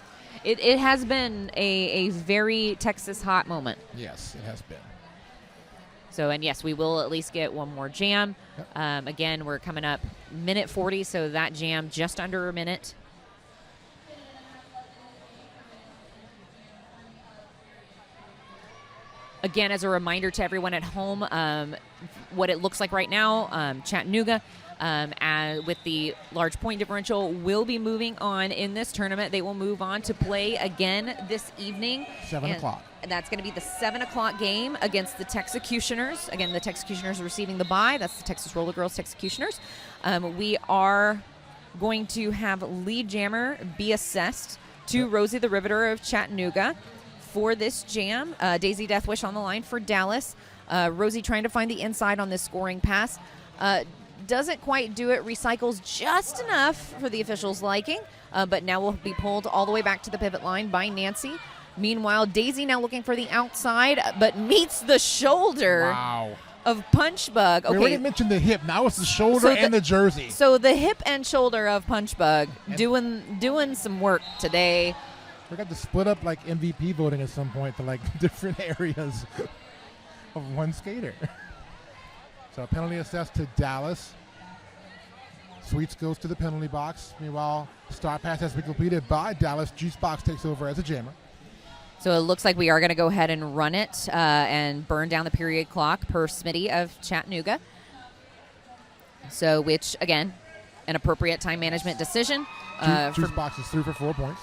It has been a very Texas hot moment. Yes, it has been. So, and yes, we will at least get one more jam. Yep. Again, we're coming up minute 40, so that jam just under a minute. Again, as a reminder to everyone at home, what it looks like right now, Chattanooga, with the large point differential, will be moving on in this tournament. They will move on to play again this evening. 7 o'clock. And that's going to be the 7 o'clock game against the Texecutioners. Again, the Texecutioners are receiving the bye. That's the Texas Roller Girls Texecutioners. We are going to have lead jammer be assessed to Rosie the Riveter of Chattanooga for this jam. Daisy Deathwish on the line for Dallas. Rosie trying to find the inside on this scoring pass. Doesn't quite do it. Recycles just enough for the officials' liking, but now will be pulled all the way back to the pivot line by Nancy. Meanwhile, Daisy now looking for the outside, but meets the shoulder of Punchbug. We already mentioned the hip. Now it's the shoulder and the jersey. So the hip and shoulder of Punchbug doing some work today. We got to split up like MVP voting at some point to like different areas of one skater. So penalty assessed to Dallas. Sweets goes to the penalty box. Meanwhile, star pass has been completed by Dallas. Juice Box takes over as a jammer. So it looks like we are going to go ahead and run it and burn down the period clock per Smitty of Chattanooga. So which, again, an appropriate time management decision. Juice Box is 3 for 4 points.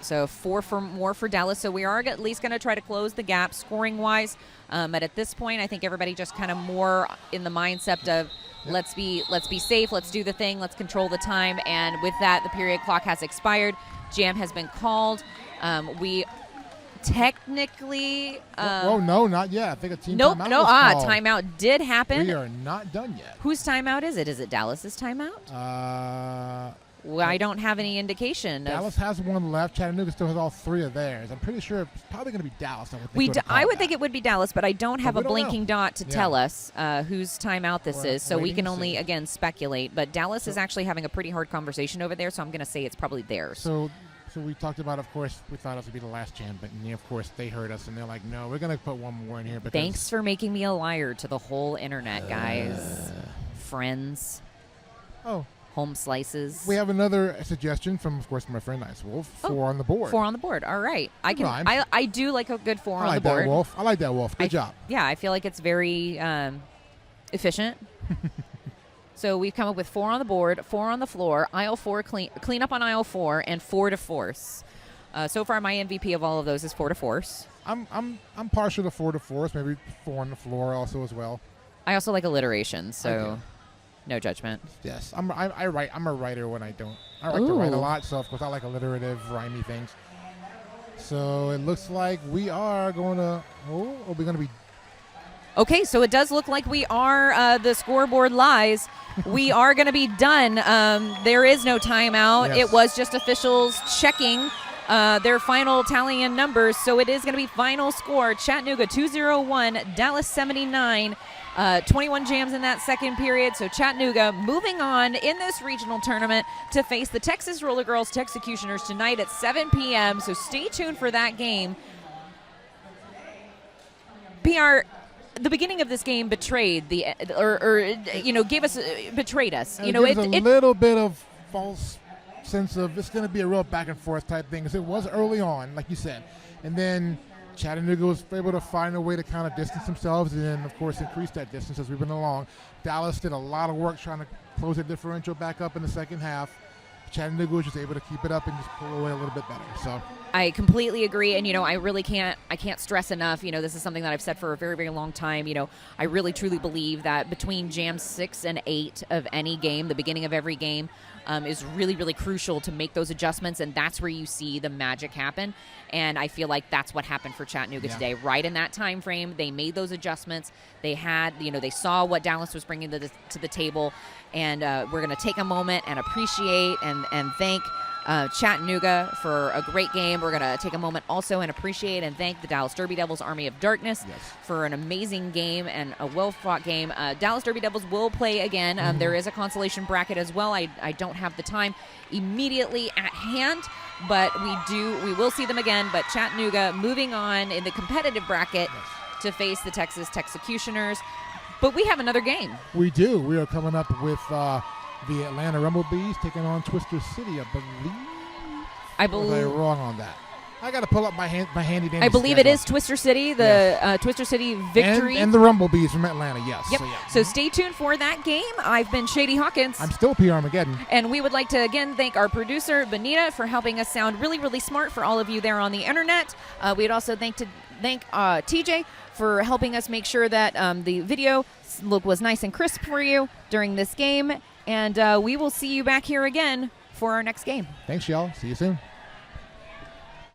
So 4 more for Dallas. So we are at least going to try to close the gap scoring-wise. But at this point, I think everybody just kind of more in the mindset of let's be safe, let's do the thing, let's control the time. And with that, the period clock has expired. Jam has been called. Technically, no, not yet. I think a team timeout was called. Timeout did happen. We are not done yet. Whose timeout is it? Is it Dallas's timeout? Well, I don't have any indication. Dallas has one left. Chattanooga still has all 3 of theirs. I'm pretty sure it's probably going to be Dallas. I would think it would be Dallas, but I don't have a blinking dot to tell us whose timeout this is, so we can only, again, speculate. But Dallas is actually having a pretty hard conversation over there, so I'm going to say it's probably theirs. So we talked about, of course, we thought it would be the last jam, but of course they heard us, and they're like, no, we're going to put one more in here. Thanks for making me a liar to the whole internet, guys. Friends. Oh. Home slices. We have another suggestion from, of course, my friend Ice Wolf. 4 on the board. 4 on the board. All right. I do like a good 4 on the board. I like that, Wolf. Good job. Yeah, I feel like it's very efficient. So we've come up with 4 on the board, 4 on the floor, aisle 4 clean up on aisle 4, and 4 to force. So far, my MVP of all of those is 4 to force. I'm partial to 4 to force. Maybe 4 on the floor also as well. I also like alliteration, so no judgment. Yes, I write. I'm a writer when I don't. I like to write a lot, so of course I like alliterative, rhymey things. So it looks like we are going to. Are we going to be? Okay, so it does look like we are. The scoreboard lies. We are going to be done. There is no timeout. Yes. It was just officials checking their final tally in numbers. So it is going to be final score: Chattanooga 201, Dallas 79. 21 jams in that second period. So Chattanooga moving on in this regional tournament to face the Texas Roller Girls Texecutioners tonight at 7 p.m. So stay tuned for that game. PR, the beginning of this game betrayed betrayed us. It gives a little bit of false sense of it's going to be a real back and forth type thing, because it was early on, like you said, and then Chattanooga was able to find a way to kind of distance themselves and then, of course, increase that distance as we went along. Dallas did a lot of work trying to close the differential back up in the second half. Chattanooga was just able to keep it up and just pull away a little bit better. So I completely agree, and I really can't stress enough. This is something that I've said for a very, very long time. I really truly believe that between jam 6 and 8 of any game, the beginning of every game, is really, really crucial to make those adjustments, and that's where you see the magic happen. And I feel like that's what happened for Chattanooga today. Right in that time frame, they made those adjustments. They had, they saw what Dallas was bringing to the table, and we're going to take a moment and appreciate and thank Chattanooga for a great game. We're going to take a moment also and appreciate and thank the Dallas Derby Devils Army of Darkness for an amazing game and a well-fought game. Dallas Derby Devils will play again. There is a consolation bracket as well. I don't have the time immediately at hand, but we will see them again. But Chattanooga moving on in the competitive bracket to face the Texas Texecutioners. But we have another game. We do. We are coming up with the Atlanta Rumblebees taking on Twister City, I believe. Was I wrong on that? I got to pull up my handy dandy. I believe schedule. it is Twister City, the Twister City Victory. And the Rumblebees from Atlanta, yes. Yep. So, yeah. So stay tuned for that game. I've been Shady Hawkins. I'm still P. Armageddon. And we would like to, again, thank our producer, Benita, for helping us sound really, really smart for all of you there on the internet. We'd also thank TJ for helping us make sure that the video was nice and crisp for you during this game. And we will see you back here again for our next game. Thanks, y'all. See you soon.